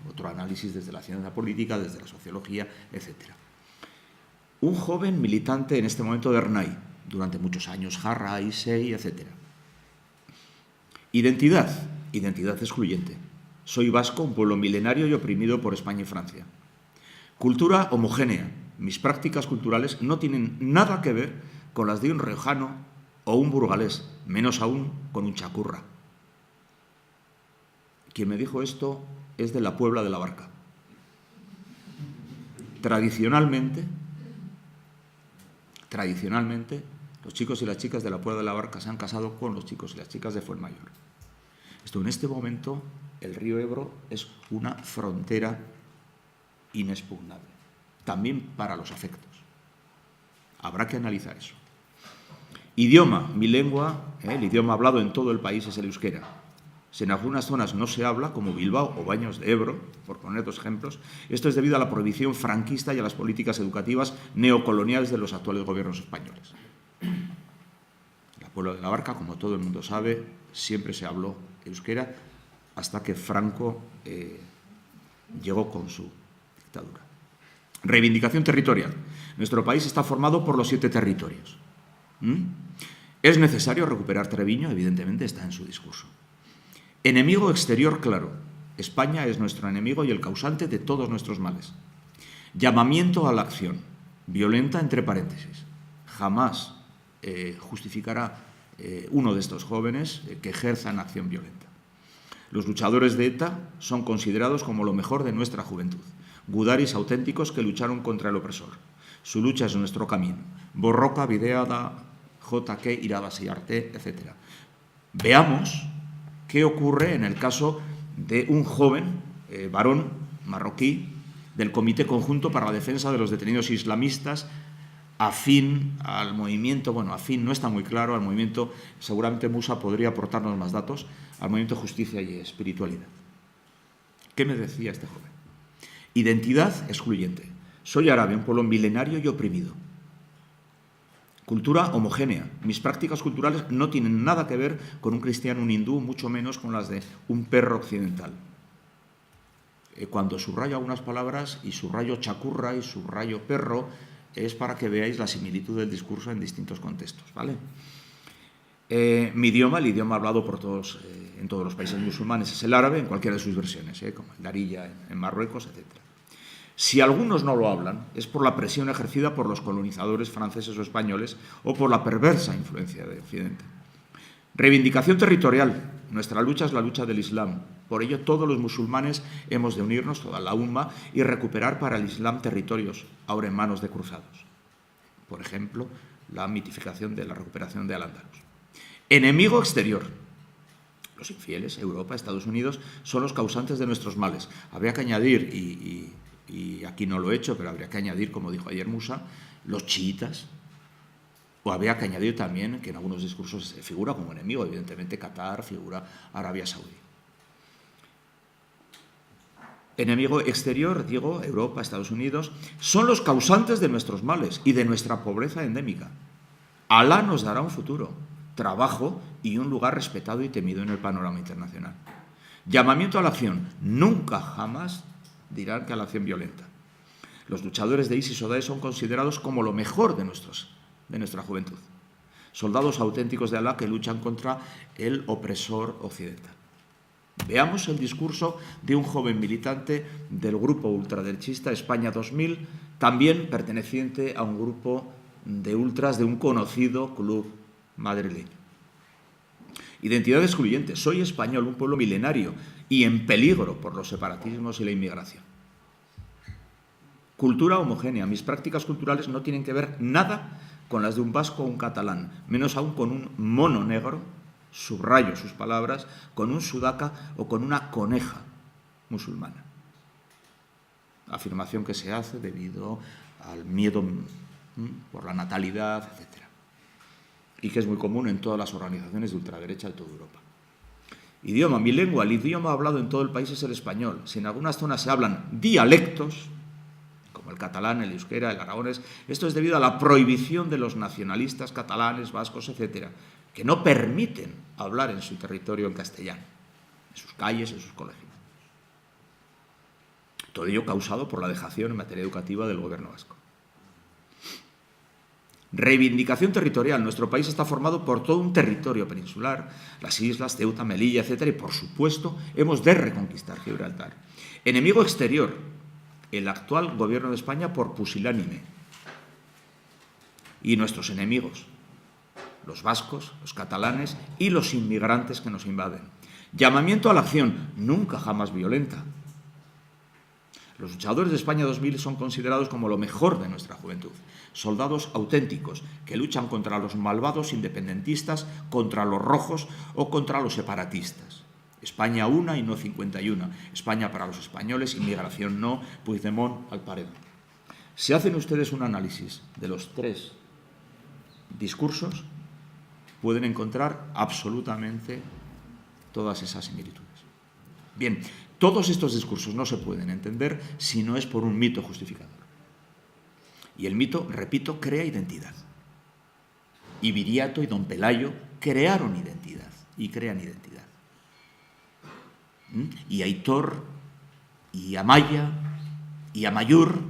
otro análisis desde la ciencia política, desde la sociología, etc. Un joven militante en este momento de Ernai, durante muchos años, Jarra, Isei, etc. Identidad excluyente. Soy vasco, un pueblo milenario y oprimido por España y Francia. Cultura homogénea. Mis prácticas culturales no tienen nada que ver con las de un riojano o un burgalés, menos aún con un chacurra. Quien me dijo esto es de la Puebla de la Barca. Tradicionalmente, los chicos y las chicas de la Puebla de la Barca se han casado con los chicos y las chicas de Fuenmayor. Esto en este momento, el río Ebro es una frontera inexpugnable, también para los afectos. Habrá que analizar eso. Idioma, mi lengua, el idioma hablado en todo el país es el euskera. Si en algunas zonas no se habla, como Bilbao o Baños de Ebro, por poner dos ejemplos, esto es debido a la prohibición franquista y a las políticas educativas neocoloniales de los actuales gobiernos españoles. La Puebla de la Barca, como todo el mundo sabe, siempre se habló euskera hasta que Franco llegó con su dictadura. Reivindicación territorial. Nuestro país está formado por los 7 territorios. Es necesario recuperar Treviño, evidentemente está en su discurso. Enemigo exterior claro. España es nuestro enemigo y el causante de todos nuestros males. Llamamiento a la acción. Violenta entre paréntesis. Jamás justificará uno de estos jóvenes que ejerzan acción violenta. Los luchadores de ETA son considerados como lo mejor de nuestra juventud. Gudaris auténticos que lucharon contra el opresor. Su lucha es nuestro camino. Borroka, Bideada, JK, Irabasi Arte, etc. Veamos qué ocurre en el caso de un joven varón marroquí del Comité Conjunto para la Defensa de los Detenidos Islamistas, afín al movimiento, afín no está muy claro, al movimiento, seguramente Musa podría aportarnos más datos, al movimiento Justicia y Espiritualidad. ¿Qué me decía este joven? Identidad excluyente. Soy árabe, un pueblo milenario y oprimido. Cultura homogénea. Mis prácticas culturales no tienen nada que ver con un cristiano, un hindú, mucho menos con las de un perro occidental. Cuando subrayo algunas palabras y subrayo chacurra y subrayo perro, es para que veáis la similitud del discurso en distintos contextos, ¿vale? Mi idioma, el idioma hablado por todos, en todos los países musulmanes, es el árabe en cualquiera de sus versiones, como el darilla en Marruecos, etc. Si algunos no lo hablan, es por la presión ejercida por los colonizadores franceses o españoles o por la perversa influencia de Occidente. Reivindicación territorial. Nuestra lucha es la lucha del Islam. Por ello, todos los musulmanes hemos de unirnos, toda la umma, y recuperar para el Islam territorios, ahora en manos de cruzados. Por ejemplo, la mitificación de la recuperación de Al-Ándalus. Enemigo exterior. Los infieles, Europa, Estados Unidos, son los causantes de nuestros males. Habría que añadir, y aquí no lo he hecho, pero habría que añadir, como dijo ayer Musa, los chiitas, o habría que añadir también, que en algunos discursos figura como enemigo, evidentemente Qatar, figura Arabia Saudí. Enemigo exterior, digo, Europa, Estados Unidos, son los causantes de nuestros males y de nuestra pobreza endémica. Alá nos dará un futuro, trabajo y un lugar respetado y temido en el panorama internacional. Llamamiento a la acción. Nunca, jamás dirán que a la acción violenta. Los luchadores de ISIS o Daesh son considerados como lo mejor de nuestra juventud. Soldados auténticos de Alá que luchan contra el opresor occidental. Veamos el discurso de un joven militante del grupo ultraderechista España 2000, también perteneciente a un grupo de ultras de un conocido club madrileño. Identidad excluyente. Soy español, un pueblo milenario y en peligro por los separatismos y la inmigración. Cultura homogénea. Mis prácticas culturales no tienen que ver nada con las de un vasco o un catalán, menos aún con un mono negro, subrayo sus palabras, con un sudaca o con una coneja musulmana. Afirmación que se hace debido al miedo por la natalidad, etc. Y que es muy común en todas las organizaciones de ultraderecha de toda Europa. Idioma, mi lengua, el idioma hablado en todo el país es el español. Si en algunas zonas se hablan dialectos, como el catalán, el euskera, el aragonés, esto es debido a la prohibición de los nacionalistas catalanes, vascos, etcétera, que no permiten hablar en su territorio en castellano, en sus calles, en sus colegios. Todo ello causado por la dejación en materia educativa del gobierno vasco. Reivindicación territorial. Nuestro país está formado por todo un territorio peninsular, las islas, Ceuta, Melilla, etcétera, y por supuesto hemos de reconquistar Gibraltar. Enemigo exterior. El actual gobierno de España por pusilánime. Y nuestros enemigos, los vascos, los catalanes y los inmigrantes que nos invaden. Llamamiento a la acción, nunca jamás violenta. Los luchadores de España 2000 son considerados como lo mejor de nuestra juventud. Soldados auténticos que luchan contra los malvados independentistas, contra los rojos o contra los separatistas. España una y no 51. España para los españoles, inmigración no, Puigdemont al paredón. Si hacen ustedes un análisis de los tres discursos, pueden encontrar absolutamente todas esas similitudes. Bien, todos estos discursos no se pueden entender si no es por un mito justificador. Y el mito, repito, crea identidad. Y Viriato y don Pelayo crearon identidad y crean identidad. Y Aitor, y Amaya, y Amayur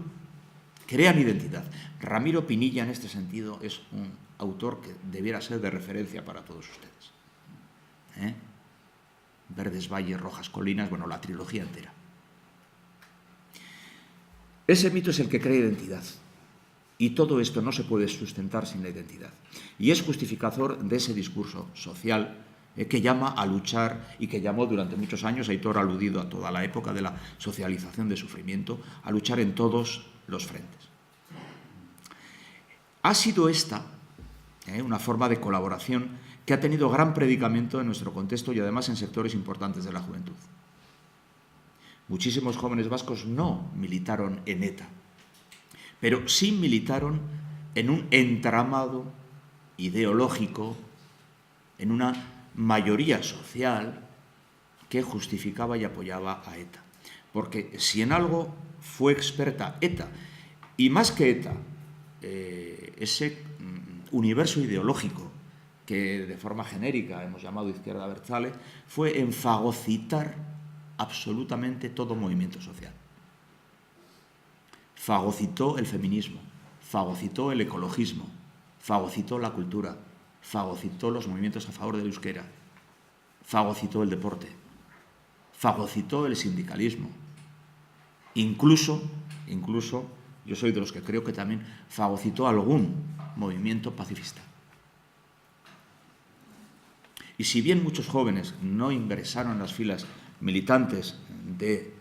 crean identidad. Ramiro Pinilla, en este sentido, es un autor que debiera ser de referencia para todos ustedes. Verdes valles, rojas colinas, bueno, la trilogía entera. Ese mito es el que crea identidad. Y todo esto no se puede sustentar sin la identidad. Y es justificador de ese discurso social que llama a luchar y que llamó durante muchos años, Aitor ha aludido a toda la época de la socialización de sufrimiento, a luchar en todos los frentes. Ha sido esta una forma de colaboración que ha tenido gran predicamento en nuestro contexto y además en sectores importantes de la juventud. Muchísimos jóvenes vascos no militaron en ETA, pero sí militaron en un entramado ideológico, en una mayoría social que justificaba y apoyaba a ETA. Porque si en algo fue experta ETA, y más que ETA, ese universo ideológico que de forma genérica hemos llamado izquierda abertzale, fue en fagocitar absolutamente todo movimiento social. Fagocitó el feminismo, fagocitó el ecologismo, fagocitó la cultura, fagocitó los movimientos a favor del euskera, fagocitó el deporte, fagocitó el sindicalismo. Incluso, yo soy de los que creo que también fagocitó algún movimiento pacifista. Y si bien muchos jóvenes no ingresaron en las filas militantes de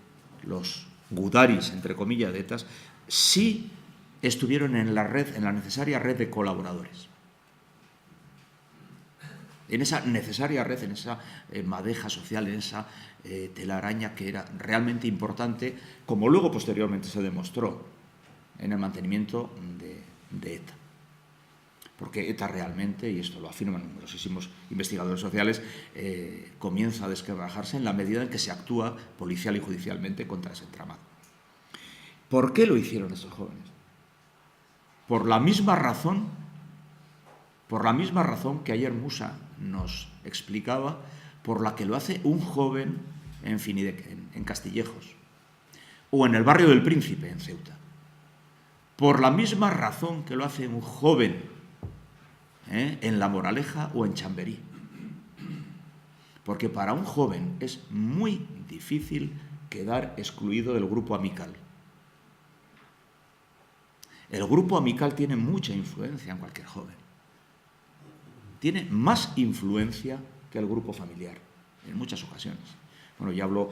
los gudaris, entre comillas, de ETA, sí estuvieron en la red, en la necesaria red de colaboradores. En esa necesaria red, en esa madeja social, en esa telaraña que era realmente importante, como luego posteriormente se demostró en el mantenimiento de ETA. Porque ETA realmente, y esto lo afirman numerosísimos investigadores sociales, comienza a desquebrajarse en la medida en que se actúa policial y judicialmente contra ese entramado. ¿Por qué lo hicieron estos jóvenes? Por la misma razón que ayer Musa nos explicaba, por la que lo hace un joven en Finidec, en Castillejos, o en el barrio del Príncipe, en Ceuta. Por la misma razón que lo hace un joven en La Moraleja o en Chamberí. porque para un joven es muy difícil quedar excluido del grupo amical. El grupo amical tiene mucha influencia en cualquier joven. Tiene más influencia que el grupo familiar, en muchas ocasiones. Bueno, ya habló,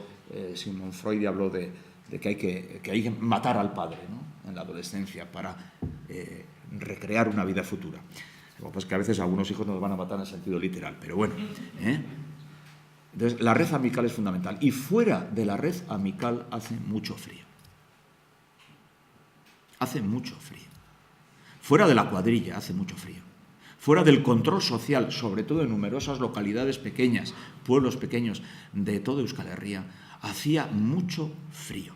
Sigmund Freud habló de que hay que matar al padre, ¿no?, en la adolescencia para recrear una vida futura. Lo que pasa es que a veces algunos hijos nos van a matar en el sentido literal, pero bueno. Entonces, la red amical es fundamental. Y fuera de la red amical hace mucho frío. Hace mucho frío. Fuera de la cuadrilla hace mucho frío. Fuera del control social, sobre todo en numerosas localidades pequeñas, pueblos pequeños de toda Euskal Herria, hacía mucho frío.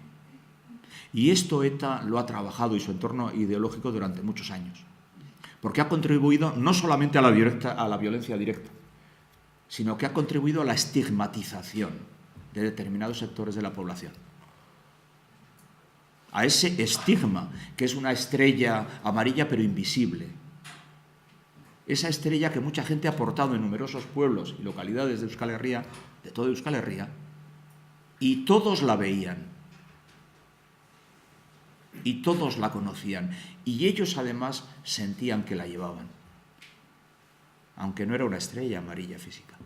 Y esto ETA lo ha trabajado y su entorno ideológico durante muchos años. Porque ha contribuido no solamente a la violencia directa, sino que ha contribuido a la estigmatización de determinados sectores de la población. A ese estigma, que es una estrella amarilla pero invisible. Esa estrella que mucha gente ha portado en numerosos pueblos y localidades de Euskal Herria, de toda Euskal Herria, y todos la veían. Y todos la conocían. Y ellos además sentían que la llevaban. Aunque no era una estrella amarilla física.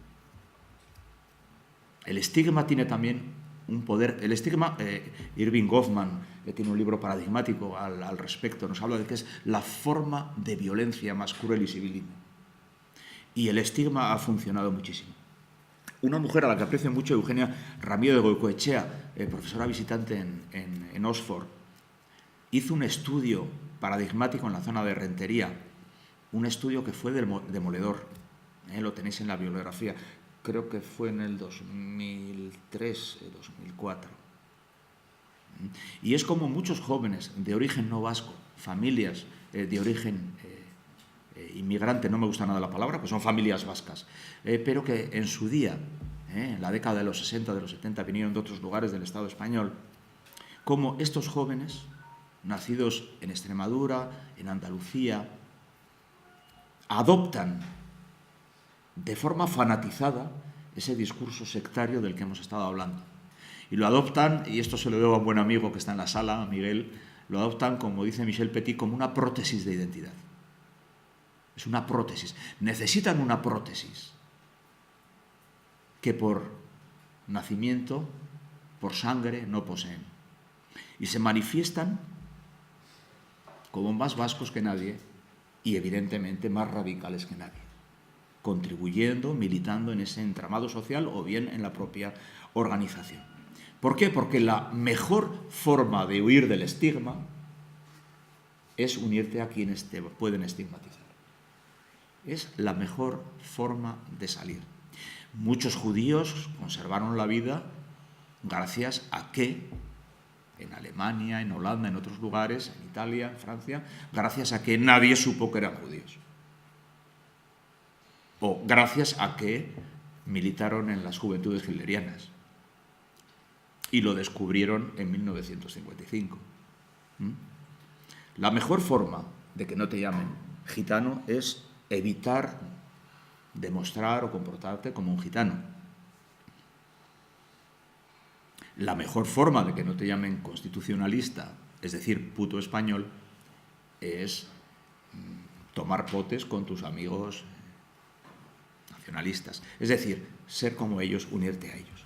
El estigma tiene también un poder. El estigma, Irving Goffman, que tiene un libro paradigmático al respecto, nos habla de que es la forma de violencia más cruel y civilina. Y el estigma ha funcionado muchísimo. Una mujer a la que aprecio mucho, Eugenia Ramiro de Goicoechea, profesora visitante en Oxford, hizo un estudio paradigmático en la zona de Rentería, un estudio que fue demoledor, lo tenéis en la bibliografía, creo que fue en el 2003, 2004. Y es como muchos jóvenes de origen no vasco, familias de origen inmigrante, no me gusta nada la palabra, pues son familias vascas, pero que en su día, en la década de los 60, de los 70, vinieron de otros lugares del Estado español, como estos jóvenes, nacidos en Extremadura, en Andalucía, adoptan de forma fanatizada ese discurso sectario del que hemos estado hablando. Y lo adoptan, y esto se lo debo a un buen amigo que está en la sala, a Miguel, lo adoptan, como dice Michel Petit, como una prótesis de identidad. Es una prótesis. Necesitan una prótesis que por nacimiento, por sangre, no poseen. Y se manifiestan como más vascos que nadie y evidentemente más radicales que nadie, contribuyendo, militando en ese entramado social o bien en la propia organización. ¿Por qué? Porque la mejor forma de huir del estigma es unirte a quienes te pueden estigmatizar. Es la mejor forma de salir. Muchos judíos conservaron la vida gracias a que en Alemania, en Holanda, en otros lugares, en Italia, en Francia, gracias a que nadie supo que eran judíos. O gracias a que militaron en las juventudes hitlerianas y lo descubrieron en 1955. La mejor forma de que no te llamen gitano es evitar demostrar o comportarte como un gitano. La mejor forma de que no te llamen constitucionalista, es decir, puto español, es tomar potes con tus amigos nacionalistas. Es decir, ser como ellos, unirte a ellos.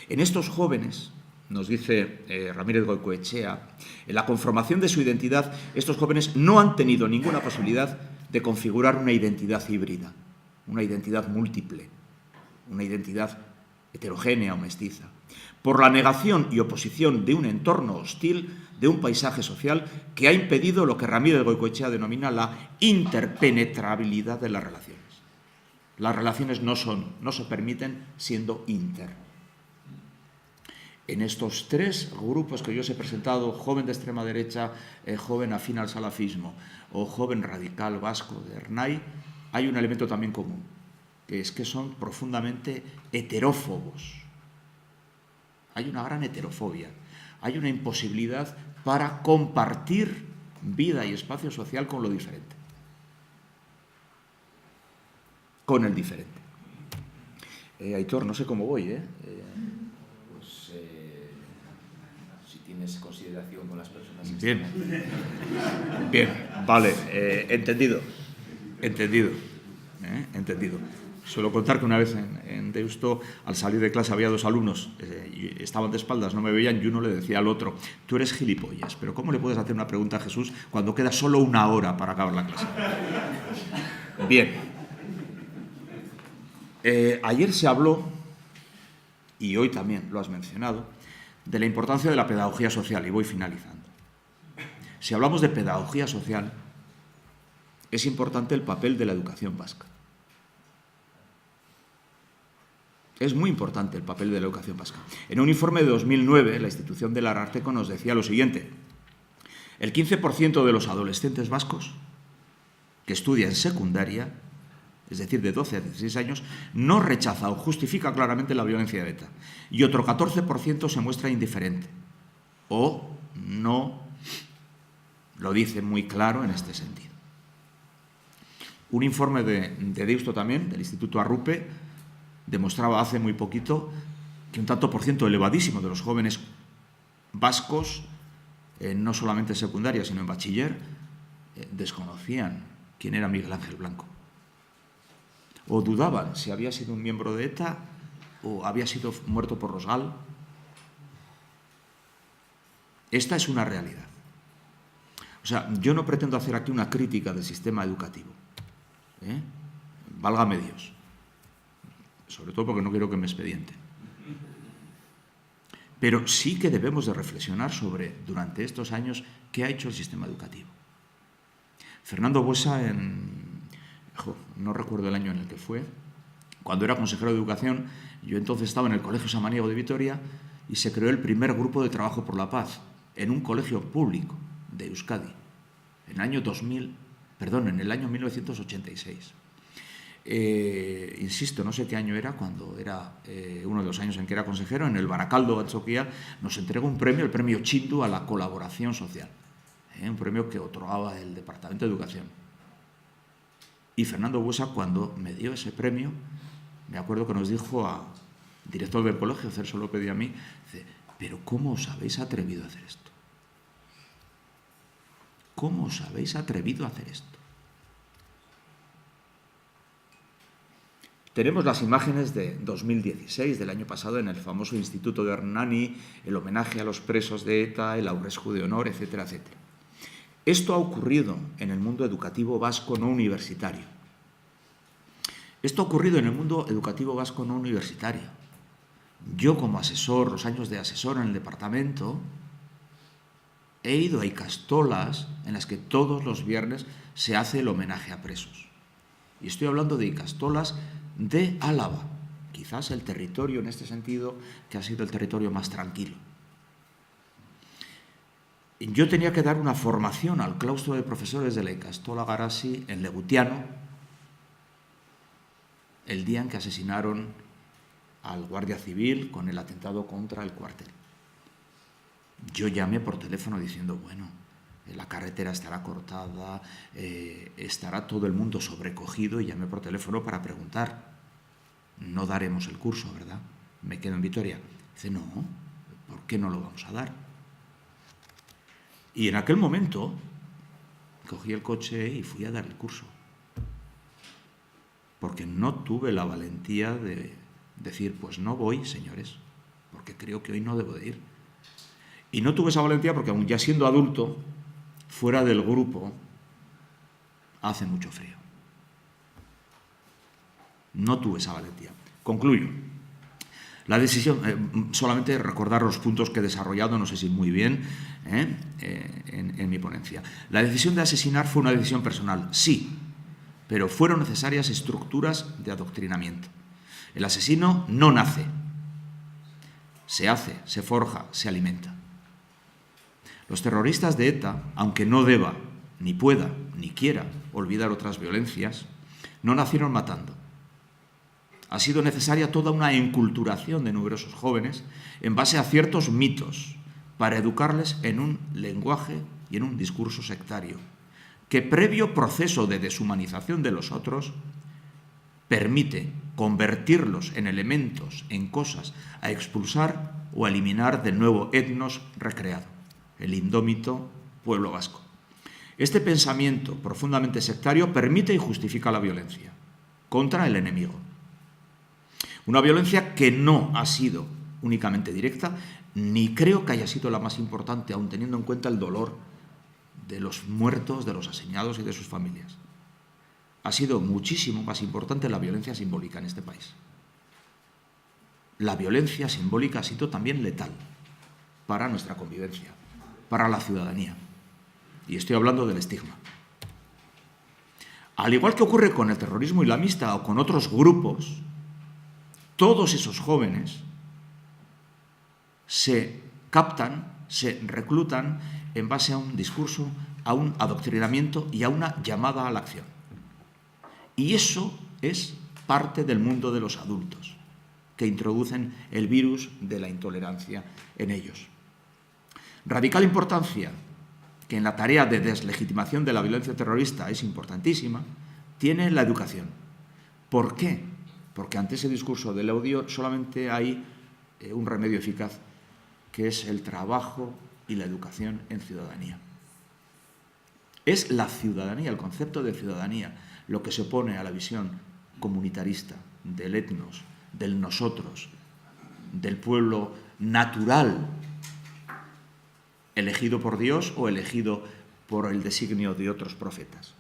En estos jóvenes, nos dice Ramírez Goicoechea, en la conformación de su identidad, estos jóvenes no han tenido ninguna posibilidad de configurar una identidad híbrida, una identidad múltiple, una identidad heterogénea o mestiza, por la negación y oposición de un entorno hostil, de un paisaje social que ha impedido lo que Ramírez Goicoechea denomina la interpenetrabilidad de las relaciones. Las relaciones no se permiten siendo inter. En estos tres grupos que yo os he presentado, joven de extrema derecha, joven afín al salafismo o joven radical vasco de Ernai, hay un elemento también común, que es que son profundamente heterófobos. Hay una gran heterofobia, hay una imposibilidad para compartir vida y espacio social con lo diferente, con el diferente. Aitor, no sé cómo voy, Pues si tienes consideración con las personas. Bien. Bien, vale, entendido. Entendido. Suelo contar que una vez en Deusto, al salir de clase, había dos alumnos, estaban de espaldas, no me veían, y uno le decía al otro: tú eres gilipollas, pero ¿cómo le puedes hacer una pregunta a Jesús cuando queda solo una hora para acabar la clase? Bien. Ayer se habló, y hoy también lo has mencionado, de la importancia de la pedagogía social, y voy finalizando. Si hablamos de pedagogía social, es importante el papel de la educación vasca. Es muy importante el papel de la educación vasca. En un informe de 2009, la institución del Ararteko nos decía lo siguiente: el 15% de los adolescentes vascos que estudian secundaria, es decir, de 12 a 16 años, no rechaza o justifica claramente la violencia de ETA. Y otro 14% se muestra indiferente o no lo dice muy claro en este sentido. Un informe de Deusto también, del Instituto Arrupe, demostraba hace muy poquito que un tanto por ciento elevadísimo de los jóvenes vascos, no solamente en secundaria, sino en bachiller, desconocían quién era Miguel Ángel Blanco. O dudaban si había sido un miembro de ETA o había sido muerto por Rosgal. Esta es una realidad. O sea, yo no pretendo hacer aquí una crítica del sistema educativo. Válgame Dios. Sobre todo porque no quiero que me expedienten. Pero sí que debemos de reflexionar sobre, durante estos años, qué ha hecho el sistema educativo. Fernando Buesa, no recuerdo el año en el que fue, cuando era consejero de Educación, yo entonces estaba en el Colegio Samaniego de Vitoria y se creó el primer grupo de trabajo por la paz en un colegio público de Euskadi, en el año 1986. Insisto, no sé qué año era, cuando era uno de los años en que era consejero, en el Barakaldo Atzokia nos entregó un premio, el premio Chindu a la colaboración social, un premio que otorgaba el Departamento de Educación. Y Fernando Buesa, cuando me dio ese premio, me acuerdo que nos dijo al director del colegio, Celso López, y a mí, dice: ¿pero cómo os habéis atrevido a hacer esto? ¿Cómo os habéis atrevido a hacer esto? Tenemos las imágenes de 2016, del año pasado, en el famoso Instituto de Hernani, el homenaje a los presos de ETA, el Aurrescu de Honor, etcétera, etcétera. Esto ha ocurrido en el mundo educativo vasco no universitario. Esto ha ocurrido en el mundo educativo vasco no universitario. Yo, como asesor, los años de asesor en el departamento, he ido a ikastolas en las que todos los viernes se hace el homenaje a presos. Y estoy hablando de ikastolas de Álava, quizás el territorio en este sentido que ha sido el territorio más tranquilo. Yo tenía que dar una formación al claustro de profesores de la Ikastola Garasi en Legutiano el día en que asesinaron al guardia civil con el atentado contra el cuartel. Yo llamé por teléfono diciendo: bueno, la carretera estará cortada, estará todo el mundo sobrecogido, y llamé por teléfono para preguntar: no daremos el curso, ¿verdad? Me quedo en Vitoria. Dice: no, ¿por qué no lo vamos a dar? Y en aquel momento cogí el coche y fui a dar el curso, porque no tuve la valentía de decir: pues no voy, señores, porque creo que hoy no debo de ir. Y no tuve esa valentía porque, aun ya siendo adulto, fuera del grupo, hace mucho frío. No tuve esa valentía. Concluyo. La decisión, solamente recordar los puntos que he desarrollado, no sé si muy bien, en mi ponencia. La decisión de asesinar fue una decisión personal, sí, pero fueron necesarias estructuras de adoctrinamiento. El asesino no nace, se hace, se forja, se alimenta. Los terroristas de ETA, aunque no deba, ni pueda, ni quiera olvidar otras violencias, no nacieron matando. Ha sido necesaria toda una enculturación de numerosos jóvenes en base a ciertos mitos para educarles en un lenguaje y en un discurso sectario, que previo proceso de deshumanización de los otros permite convertirlos en elementos, en cosas, a expulsar o a eliminar del nuevo etnos recreado, el indómito pueblo vasco. Este pensamiento profundamente sectario permite y justifica la violencia contra el enemigo. Una violencia que no ha sido únicamente directa, ni creo que haya sido la más importante, aun teniendo en cuenta el dolor de los muertos, de los asesinados y de sus familias. Ha sido muchísimo más importante la violencia simbólica en este país. La violencia simbólica ha sido también letal para nuestra convivencia, para la ciudadanía. Y estoy hablando del estigma. Al igual que ocurre con el terrorismo islamista o con otros grupos, todos esos jóvenes se captan, se reclutan en base a un discurso, a un adoctrinamiento y a una llamada a la acción. Y eso es parte del mundo de los adultos, que introducen el virus de la intolerancia en ellos. Radical importancia, que en la tarea de deslegitimación de la violencia terrorista es importantísima, tiene la educación. ¿Por qué? Porque ante ese discurso del odio solamente hay un remedio eficaz, que es el trabajo y la educación en ciudadanía. Es la ciudadanía, el concepto de ciudadanía, lo que se opone a la visión comunitarista del etnos, del nosotros, del pueblo natural, elegido por Dios o elegido por el designio de otros profetas.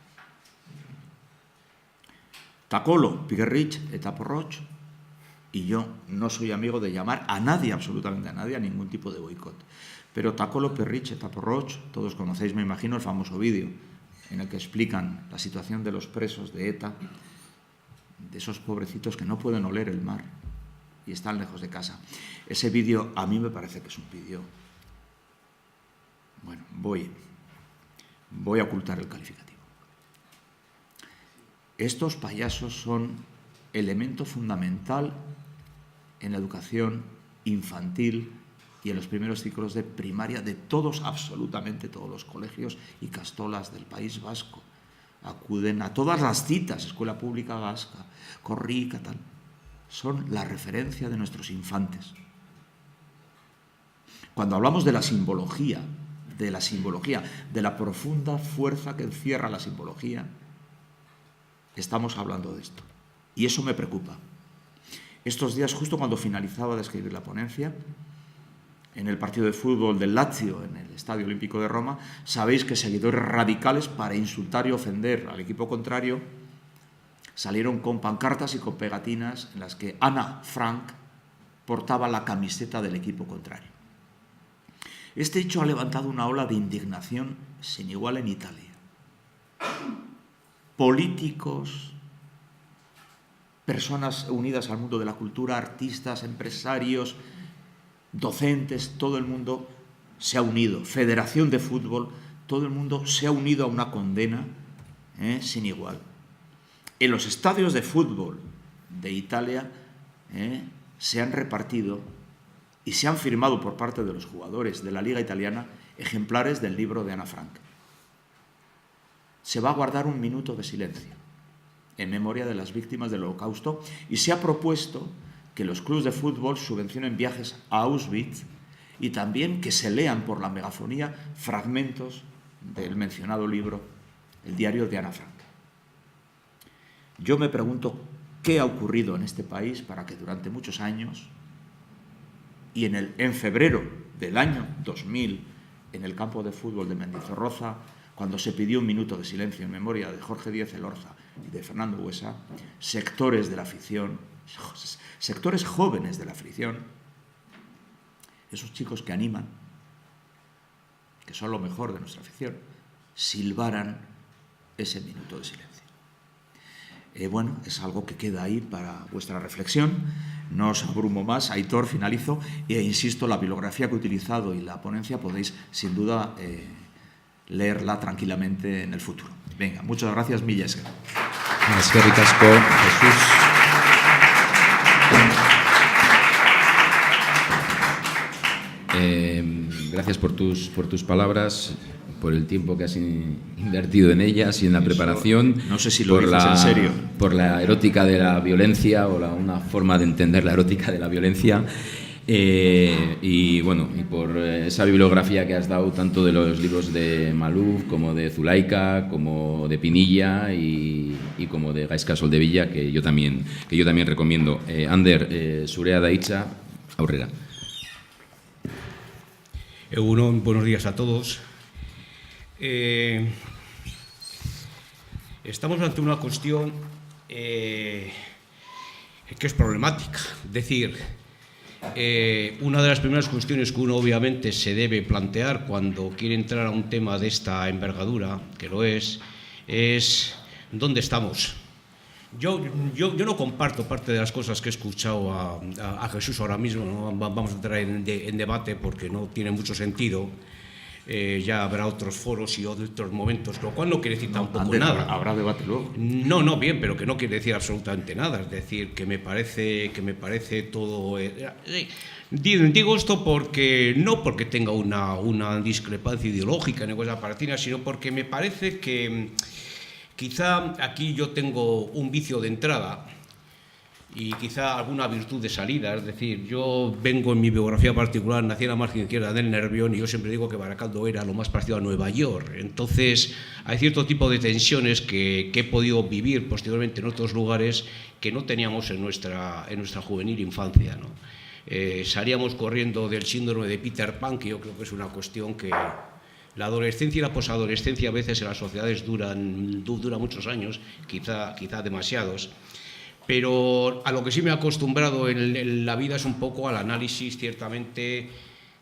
Takolo, Piquerich eta Porroch, y yo no soy amigo de llamar a nadie, absolutamente a nadie, a ningún tipo de boicot. Pero Takolo, Piquerich eta Porroch, todos conocéis, me imagino, el famoso vídeo en el que explican la situación de los presos de ETA, de esos pobrecitos que no pueden oler el mar y están lejos de casa. Ese vídeo a mí me parece que es un vídeo... Bueno, voy a ocultar el calificativo. Estos payasos son elemento fundamental en la educación infantil y en los primeros ciclos de primaria de todos, absolutamente todos los colegios y castolas del País Vasco. Acuden a todas las citas, Escuela Pública Vasca, Corrica, tal. Son la referencia de nuestros infantes. Cuando hablamos de la simbología, de la profunda fuerza que encierra la simbología, estamos hablando de esto. Y eso me preocupa. Estos días, justo cuando finalizaba de escribir la ponencia, en el partido de fútbol del Lazio, en el Estadio Olímpico de Roma, sabéis que seguidores radicales, para insultar y ofender al equipo contrario, salieron con pancartas y con pegatinas en las que Ana Frank portaba la camiseta del equipo contrario. Este hecho ha levantado una ola de indignación sin igual en Italia. Políticos, personas unidas al mundo de la cultura, artistas, empresarios, docentes, todo el mundo se ha unido. Federación de Fútbol, todo el mundo se ha unido a una condena sin igual. En los estadios de fútbol de Italia se han repartido y se han firmado por parte de los jugadores de la Liga Italiana ejemplares del libro de Ana Frank. Se va a guardar un minuto de silencio en memoria de las víctimas del Holocausto y se ha propuesto que los clubes de fútbol subvencionen viajes a Auschwitz y también que se lean por la megafonía fragmentos del mencionado libro, el diario de Ana Frank. Yo me pregunto qué ha ocurrido en este país para que durante muchos años, y en febrero del año 2000, en el campo de fútbol de Mendizorroza, cuando se pidió un minuto de silencio en memoria de Jorge Díaz Elorza y de Fernando Buesa, sectores de la afición, sectores jóvenes de la afición, esos chicos que animan, que son lo mejor de nuestra afición, silbaran ese minuto de silencio. Bueno, es algo que queda ahí para vuestra reflexión. No os abrumo más. Aitor, finalizo. E insisto, la bibliografía que he utilizado y la ponencia podéis, sin duda, leerla tranquilamente en el futuro. Venga, muchas gracias, mila esker. Eskerrik asko, Jesús. Gracias por tus palabras. por el tiempo que has invertido en ellas y en la preparación. No sé si lo dices en serio. Por la erótica de la violencia o una forma de entender la erótica de la violencia. Y bueno, y por esa bibliografía que has dado tanto de los libros de Maluf como de Zulaika, como de Pinilla y como de Gaizka Soldevilla, que yo también recomiendo. Ander, zurea da hitza, aurrera. Buenos días a todos. Estamos ante una cuestión que es problemática. Es decir, una de las primeras cuestiones que uno obviamente se debe plantear cuando quiere entrar a un tema de esta envergadura, que lo es ¿dónde estamos? Yo no comparto parte de las cosas que he escuchado a Jesús ahora mismo, no vamos a entrar en debate porque no tiene mucho sentido. Ya habrá otros foros y otros momentos, lo cual no quiere decir tampoco nada. Habrá debate luego. No, bien, pero que no quiere decir absolutamente nada. Es decir, que me parece todo. Digo esto porque no porque tenga una discrepancia ideológica ni cosa parecida, sino porque me parece que quizá aquí yo tengo un vicio de entrada y quizá alguna virtud de salida. Es decir, yo vengo en mi biografía particular, nací en la margen izquierda del Nervión y yo siempre digo que Baracaldo era lo más parecido a Nueva York. Entonces, hay cierto tipo de tensiones que he podido vivir posteriormente en otros lugares que no teníamos en nuestra juvenil infancia, ¿no? Salíamos corriendo del síndrome de Peter Pan, que yo creo que es una cuestión que la adolescencia y la posadolescencia a veces en las sociedades dura muchos años, quizá demasiados. Pero a lo que sí me he acostumbrado en la vida es un poco al análisis, ciertamente,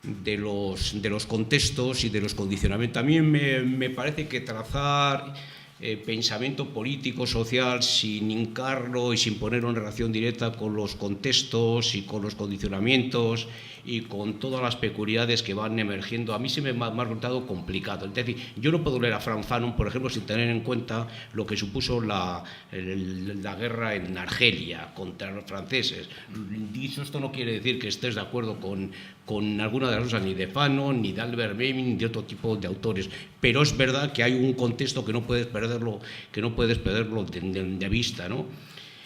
de los contextos y de los condicionamientos. También me parece que trazar pensamiento político, social, sin hincarlo y sin ponerlo en relación directa con los contextos y con los condicionamientos y con todas las peculiaridades que van emergiendo, a mí se me ha resultado complicado. Es decir, yo no puedo leer a Franz Fanon, por ejemplo, sin tener en cuenta lo que supuso la guerra en Argelia contra los franceses. Dicho esto no quiere decir que estés de acuerdo con alguna de las cosas, ni de Fanon, ni de Albert Memmi, ni de otro tipo de autores, pero es verdad que hay un contexto que no puedes perderlo de vista, ¿no?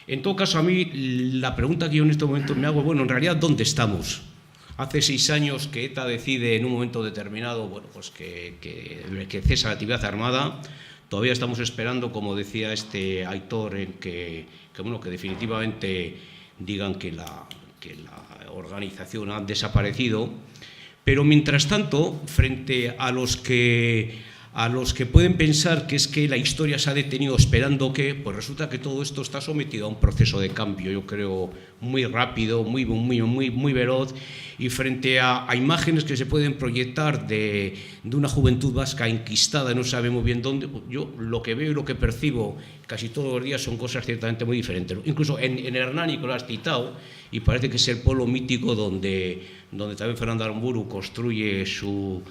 En todo caso, a mí la pregunta que yo en este momento me hago, bueno, en realidad, ¿dónde estamos? Hace 6 años que ETA decide en un momento determinado, bueno, pues que cesa la actividad armada. Todavía estamos esperando, como decía este Aitor, en que definitivamente digan que la organización ha desaparecido. Pero mientras tanto, frente a los que pueden pensar que es que la historia se ha detenido esperando que, pues resulta que todo esto está sometido a un proceso de cambio, yo creo, muy rápido, muy veloz, y frente a imágenes que se pueden proyectar de una juventud vasca enquistada, no sabemos bien dónde, yo lo que veo y lo que percibo casi todos los días son cosas ciertamente muy diferentes. Incluso en Hernani, que lo has citado, y parece que es el pueblo mítico donde también Fernando Aramburu construye su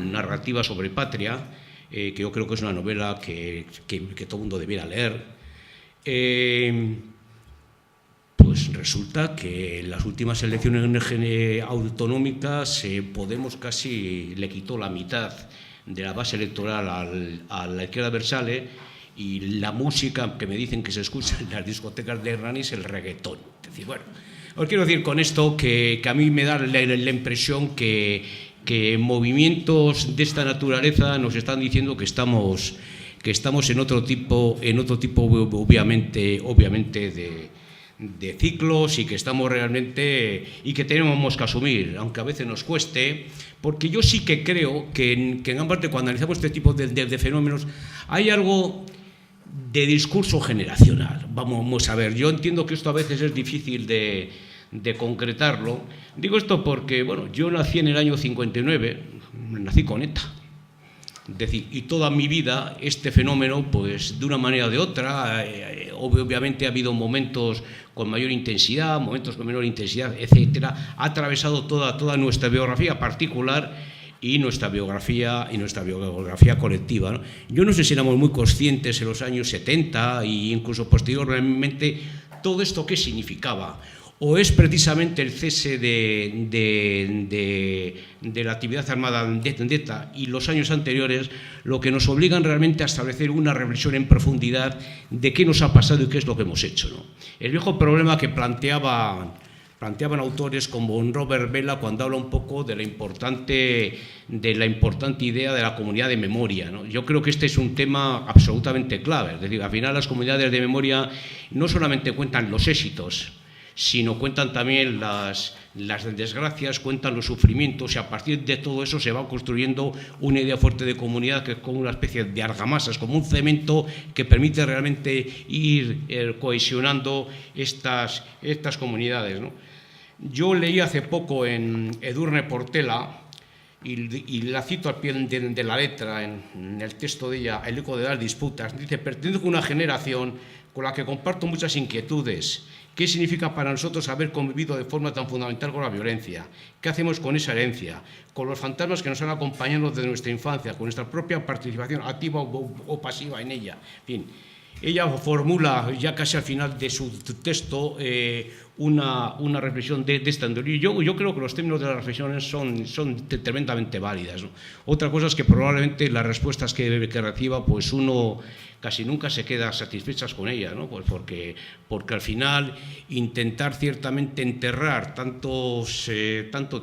narrativa sobre Patria, que yo creo que es una novela que todo el mundo debiera leer. Pues resulta que en las últimas elecciones autonómicas Podemos casi le quitó la mitad de la base electoral a la izquierda abertzale, y la música que me dicen que se escucha en las discotecas de Hernani es el reggaetón. Es decir, bueno, os quiero decir con esto que a mí me da la impresión que movimientos de esta naturaleza nos están diciendo que estamos en otro tipo obviamente de ciclos, y que estamos realmente y que tenemos que asumir, aunque a veces nos cueste, porque yo sí que creo que en gran parte cuando analizamos este tipo de fenómenos hay algo de discurso generacional. Vamos a ver, yo entiendo que esto a veces es difícil de concretarlo. Digo esto porque, bueno, yo nací en el año 59, nací con ETA. Es decir, y toda mi vida este fenómeno, pues de una manera o de otra, obviamente ha habido momentos con mayor intensidad, momentos con menor intensidad, etcétera, ha atravesado toda nuestra biografía particular y nuestra biografía colectiva, ¿no? Yo no sé si éramos muy conscientes en los años 70 e incluso posteriormente todo esto qué significaba, o es precisamente el cese de la actividad armada de ETA y los años anteriores lo que nos obligan realmente a establecer una reflexión en profundidad de qué nos ha pasado y qué es lo que hemos hecho, ¿no? El viejo problema que planteaban autores como Robert Vela cuando habla un poco de la importante idea de la comunidad de memoria, ¿no? Yo creo que este es un tema absolutamente clave. Es decir, al final las comunidades de memoria no solamente cuentan los éxitos, sino cuentan también las desgracias, cuentan los sufrimientos, y a partir de todo eso se va construyendo una idea fuerte de comunidad que es como una especie de argamasas, como un cemento que permite realmente ir cohesionando estas comunidades, ¿no? Yo leí hace poco en Edurne Portela, y la cito al pie de la letra en el texto de ella, El eco de las disputas, dice: pertenezco a una generación con la que comparto muchas inquietudes. ¿Qué significa para nosotros haber convivido de forma tan fundamental con la violencia? ¿Qué hacemos con esa herencia? Con los fantasmas que nos han acompañado desde nuestra infancia, con nuestra propia participación activa o pasiva en ella. En fin, ella formula ya casi al final de su texto una reflexión de esta índole. Y yo creo que los términos de las reflexiones son tremendamente válidas, ¿no? Otra cosa es que probablemente las respuestas que reciba, pues uno casi nunca se queda satisfechas con ellas, ¿no? Pues porque al final intentar ciertamente enterrar tanto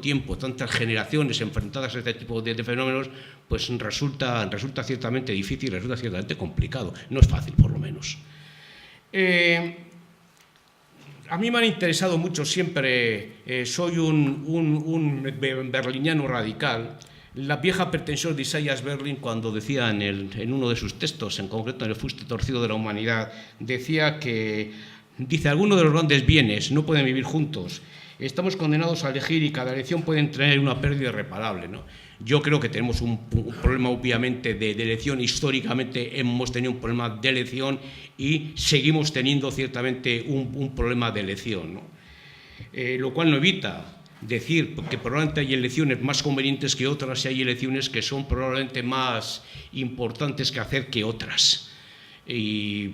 tiempo, tantas generaciones enfrentadas a este tipo de fenómenos, pues resulta ciertamente difícil, resulta ciertamente complicado. No es fácil, por lo menos. A mí me han interesado mucho siempre, soy un berliniano radical, la vieja pretensión de Isaias Berlin cuando decía en uno de sus textos, en concreto en El fuste torcido de la humanidad, decía que, algunos de los grandes bienes no pueden vivir juntos, estamos condenados a elegir y cada elección puede tener una pérdida irreparable, ¿no? Yo creo que tenemos un problema obviamente de elección. Históricamente hemos tenido un problema de elección y seguimos teniendo ciertamente un problema de elección, ¿no? Lo cual no evita decir que probablemente hay elecciones más convenientes que otras y hay elecciones que son probablemente más importantes que hacer que otras. Y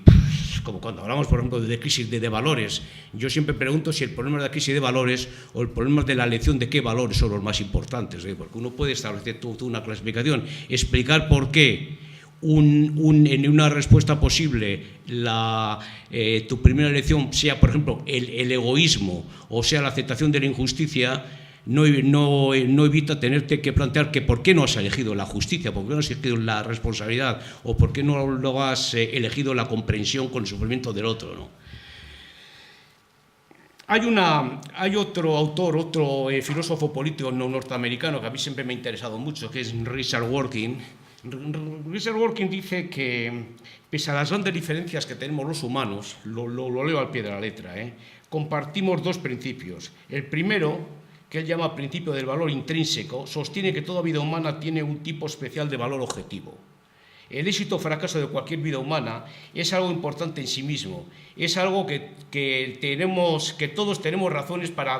como cuando hablamos, por ejemplo, de crisis de valores, yo siempre pregunto si el problema de la crisis de valores o el problema de la elección de qué valores son los más importantes, ¿eh? Porque uno puede establecer toda una clasificación, explicar por qué en una respuesta posible tu primera elección sea, por ejemplo, el egoísmo o sea la aceptación de la injusticia. No evita tenerte que plantear que por qué no has elegido la justicia, por qué no has elegido la responsabilidad o por qué no lo has elegido la comprensión con el sufrimiento del otro, ¿no? Hay otro autor, otro filósofo político no norteamericano que a mí siempre me ha interesado mucho, que es Richard Dworkin. Richard Dworkin dice que, pese a las grandes diferencias que tenemos los humanos, lo leo al pie de la letra, compartimos dos principios. El primero, que él llama principio del valor intrínseco, sostiene que toda vida humana tiene un tipo especial de valor objetivo. El éxito o fracaso de cualquier vida humana es algo importante en sí mismo, es algo que todos tenemos razones para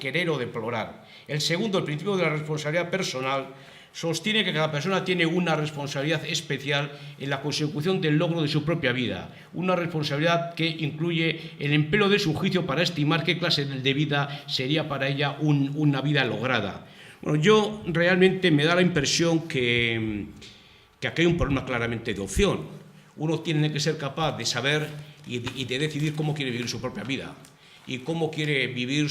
querer o deplorar. El segundo, el principio de la responsabilidad personal, sostiene que cada persona tiene una responsabilidad especial en la consecución del logro de su propia vida, una responsabilidad que incluye el empleo de su juicio para estimar qué clase de vida sería para ella una vida lograda. Bueno, yo realmente me da la impresión que aquí hay un problema claramente de opción. Uno tiene que ser capaz de saber y de decidir cómo quiere vivir su propia vida y cómo quiere vivir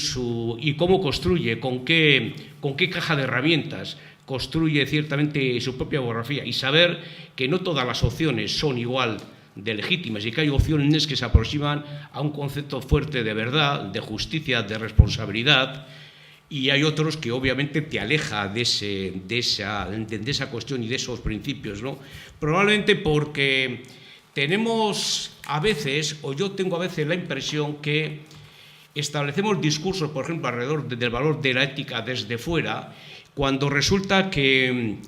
y cómo construye, con qué caja de herramientas construye ciertamente su propia biografía, y saber que no todas las opciones son igual de legítimas y que hay opciones que se aproximan a un concepto fuerte de verdad, de justicia, de responsabilidad, y hay otros que obviamente te aleja de esa cuestión y de esos principios, ¿no? Probablemente porque tenemos a veces, o yo tengo a veces la impresión que establecemos discursos, por ejemplo, alrededor del valor de la ética desde fuera, cuando resulta que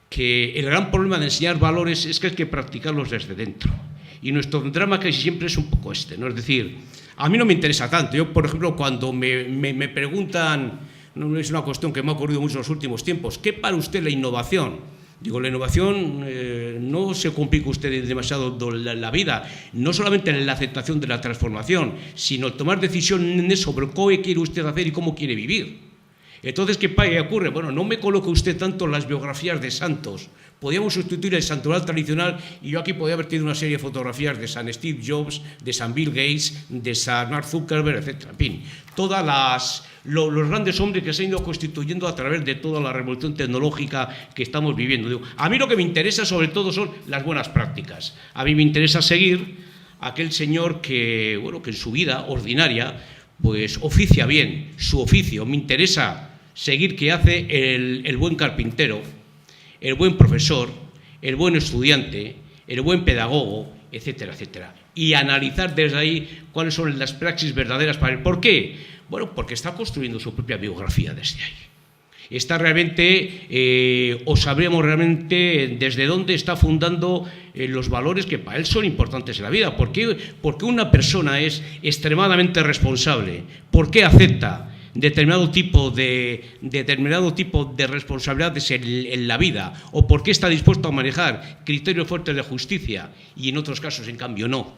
el gran problema de enseñar valores es que hay que practicarlos desde dentro. Y nuestro drama casi siempre es un poco ¿no? Es decir, a mí no me interesa tanto. Yo, por ejemplo, cuando me preguntan, no es una cuestión que me ha ocurrido mucho en los últimos tiempos, ¿qué para usted la innovación? Digo, la innovación no se complica usted demasiado la vida, no solamente en la aceptación de la transformación, sino el tomar decisiones sobre qué quiere usted hacer y cómo quiere vivir. Entonces, ¿qué ocurre? Bueno, no me coloque usted tanto las biografías de santos. Podríamos sustituir el santoral tradicional y yo aquí podría haber tenido una serie de fotografías de San Steve Jobs, de San Bill Gates, de San Mark Zuckerberg, etc. En fin, todas los grandes hombres que se han ido constituyendo a través de toda la revolución tecnológica que estamos viviendo. Digo, a mí lo que me interesa sobre todo son las buenas prácticas. A mí me interesa seguir a aquel señor que, bueno, que en su vida ordinaria pues oficia bien su oficio. Me interesa seguir qué hace el buen carpintero, el buen profesor, el buen estudiante, el buen pedagogo, etcétera, etcétera. Y analizar desde ahí cuáles son las praxis verdaderas para él. ¿Por qué? Bueno, porque está construyendo su propia biografía desde ahí. Está realmente, o sabremos realmente desde dónde está fundando los valores que para él son importantes en la vida. ¿Por qué? Porque una persona es extremadamente responsable. ¿Por qué acepta determinado tipo de responsabilidades en la vida, o por qué está dispuesto a manejar criterios fuertes de justicia y en otros casos, en cambio, no?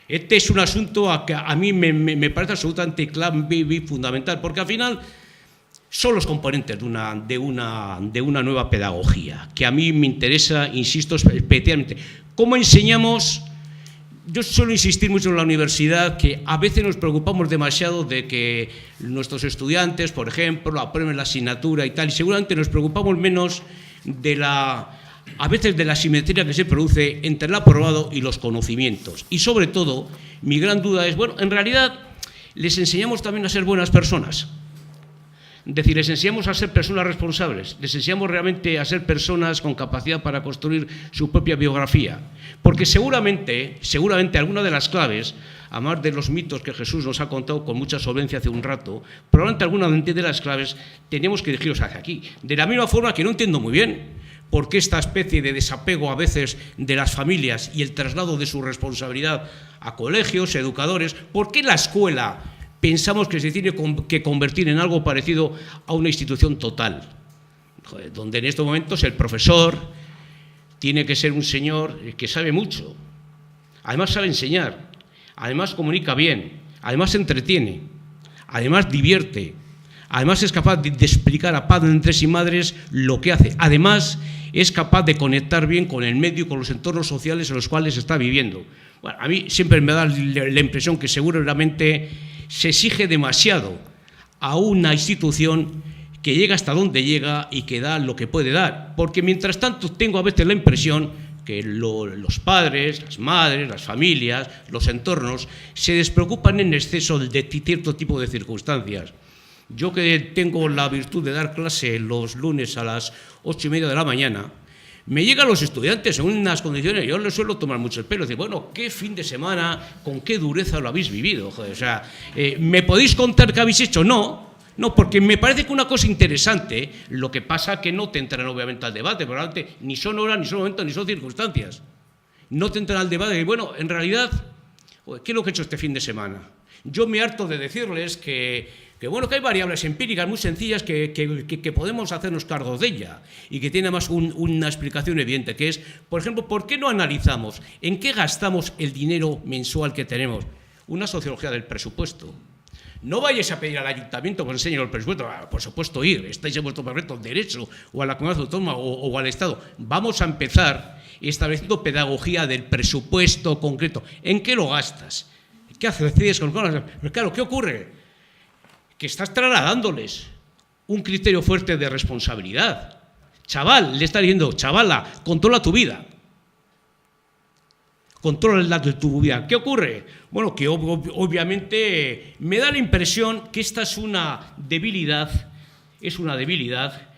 Este es un asunto que a mí me parece absolutamente clave y fundamental, porque al final son los componentes de una nueva pedagogía, que a mí me interesa, insisto, especialmente. ¿Cómo enseñamos? Yo suelo insistir mucho en la universidad que a veces nos preocupamos demasiado de que nuestros estudiantes, por ejemplo, aprueben la asignatura y tal, y seguramente nos preocupamos menos a veces de la asimetría que se produce entre el aprobado y los conocimientos. Y sobre todo, mi gran duda es, bueno, en realidad les enseñamos también a ser buenas personas. Es decir, les enseñamos a ser personas responsables, les enseñamos realmente a ser personas con capacidad para construir su propia biografía. Porque seguramente alguna de las claves, además de los mitos que Jesús nos ha contado con mucha solvencia hace un rato, probablemente alguna de las claves teníamos que dirigirnos hacia aquí. De la misma forma que no entiendo muy bien por qué esta especie de desapego a veces de las familias y el traslado de su responsabilidad a colegios, educadores, ¿por qué la escuela pensamos que se tiene que convertir en algo parecido a una institución total? Donde en estos momentos el profesor tiene que ser un señor que sabe mucho, además sabe enseñar, además comunica bien, además entretiene, además divierte, además es capaz de explicar a padres y madres lo que hace, además es capaz de conectar bien con el medio y con los entornos sociales en los cuales está viviendo. Bueno, a mí siempre me da la impresión que seguramente se exige demasiado a una institución que llega hasta donde llega y que da lo que puede dar. Porque mientras tanto tengo a veces la impresión que los padres, las madres, las familias, los entornos se despreocupan en exceso de cierto tipo de circunstancias. Yo que tengo la virtud de dar clase los lunes a las 8:30 de la mañana, me llegan los estudiantes en unas condiciones, yo les suelo tomar mucho el pelo, decir, bueno, ¿qué fin de semana, con qué dureza lo habéis vivido? Joder, o sea, ¿me podéis contar qué habéis hecho? No, porque me parece que una cosa interesante, lo que pasa que no te entran obviamente al debate, probablemente ni son horas, ni son momentos, ni son circunstancias. No te entran al debate, y bueno, en realidad, ¿qué es lo que he hecho este fin de semana? Yo me harto de decirles que bueno, que hay variables empíricas muy sencillas que podemos hacernos cargo de ella y que tiene además una explicación evidente, que es, por ejemplo, ¿por qué no analizamos en qué gastamos el dinero mensual que tenemos? Una sociología del presupuesto. No vayáis a pedir al ayuntamiento que os enseñe el presupuesto, por supuesto estáis en vuestro perfecto derecho, o a la comunidad autónoma o al Estado. Vamos a empezar estableciendo pedagogía del presupuesto concreto. ¿En qué lo gastas? ¿Qué haces con cosas? Pero claro, ¿qué ocurre? Que estás trasladándoles un criterio fuerte de responsabilidad. Chaval, le está diciendo, chavala, controla tu vida. Controla tu vida. ¿Qué ocurre? Bueno, que obviamente me da la impresión que esta es una debilidad,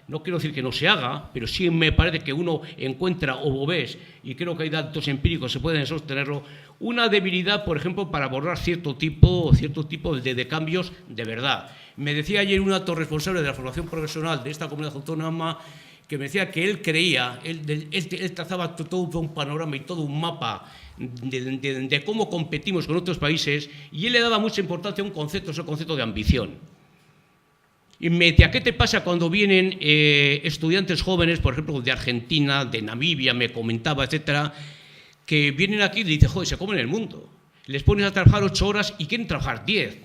no quiero decir que no se haga, pero sí me parece que uno encuentra o ves, y creo que hay datos empíricos que pueden sostenerlo, una debilidad, por ejemplo, para abordar cierto tipo de cambios de verdad. Me decía ayer un alto responsable de la formación profesional de esta comunidad autónoma que me decía que él creía, él trazaba todo un panorama y todo un mapa de cómo competimos con otros países, y él le daba mucha importancia a un concepto, es el concepto de ambición. Y me decía, ¿qué te pasa cuando vienen estudiantes jóvenes, por ejemplo, de Argentina, de Namibia, me comentaba, etcétera, que vienen aquí y le dices, joder, se comen el mundo. Les pones a trabajar 8 horas y quieren trabajar 10.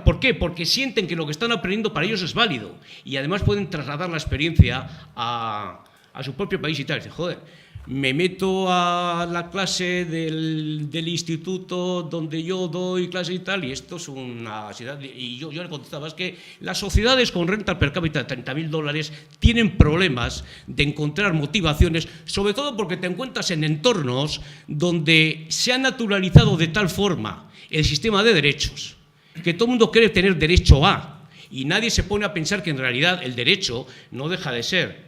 ¿Por qué? Porque sienten que lo que están aprendiendo para ellos es válido y además pueden trasladar la experiencia a su propio país y tal. Dice, joder, me meto a la clase del instituto donde yo doy clase y tal, y esto es una sociedad. Y yo le contestaba, es que las sociedades con renta per cápita de $30.000 tienen problemas de encontrar motivaciones, sobre todo porque te encuentras en entornos donde se ha naturalizado de tal forma el sistema de derechos que todo el mundo quiere tener derecho a, y nadie se pone a pensar que en realidad el derecho no deja de ser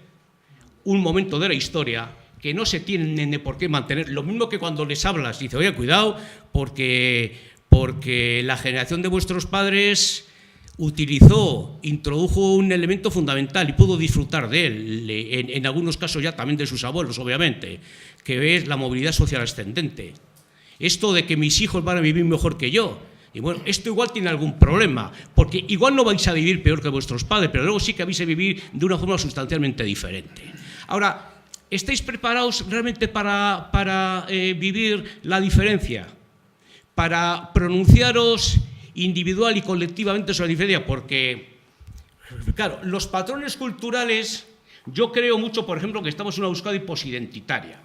un momento de la historia que no se tiene por qué mantener. Lo mismo que cuando les hablas, dice, oye, cuidado, porque la generación de vuestros padres introdujo un elemento fundamental y pudo disfrutar de él, en algunos casos ya también de sus abuelos, obviamente, que es la movilidad social ascendente. Esto de que mis hijos van a vivir mejor que yo, y bueno, esto igual tiene algún problema, porque igual no vais a vivir peor que vuestros padres, pero luego sí que vais a vivir de una forma sustancialmente diferente. Ahora, ¿estáis preparados realmente para vivir la diferencia? Para pronunciaros individual y colectivamente sobre la diferencia, porque, claro, los patrones culturales, yo creo mucho, por ejemplo, que estamos en una Euskadi posidentitaria.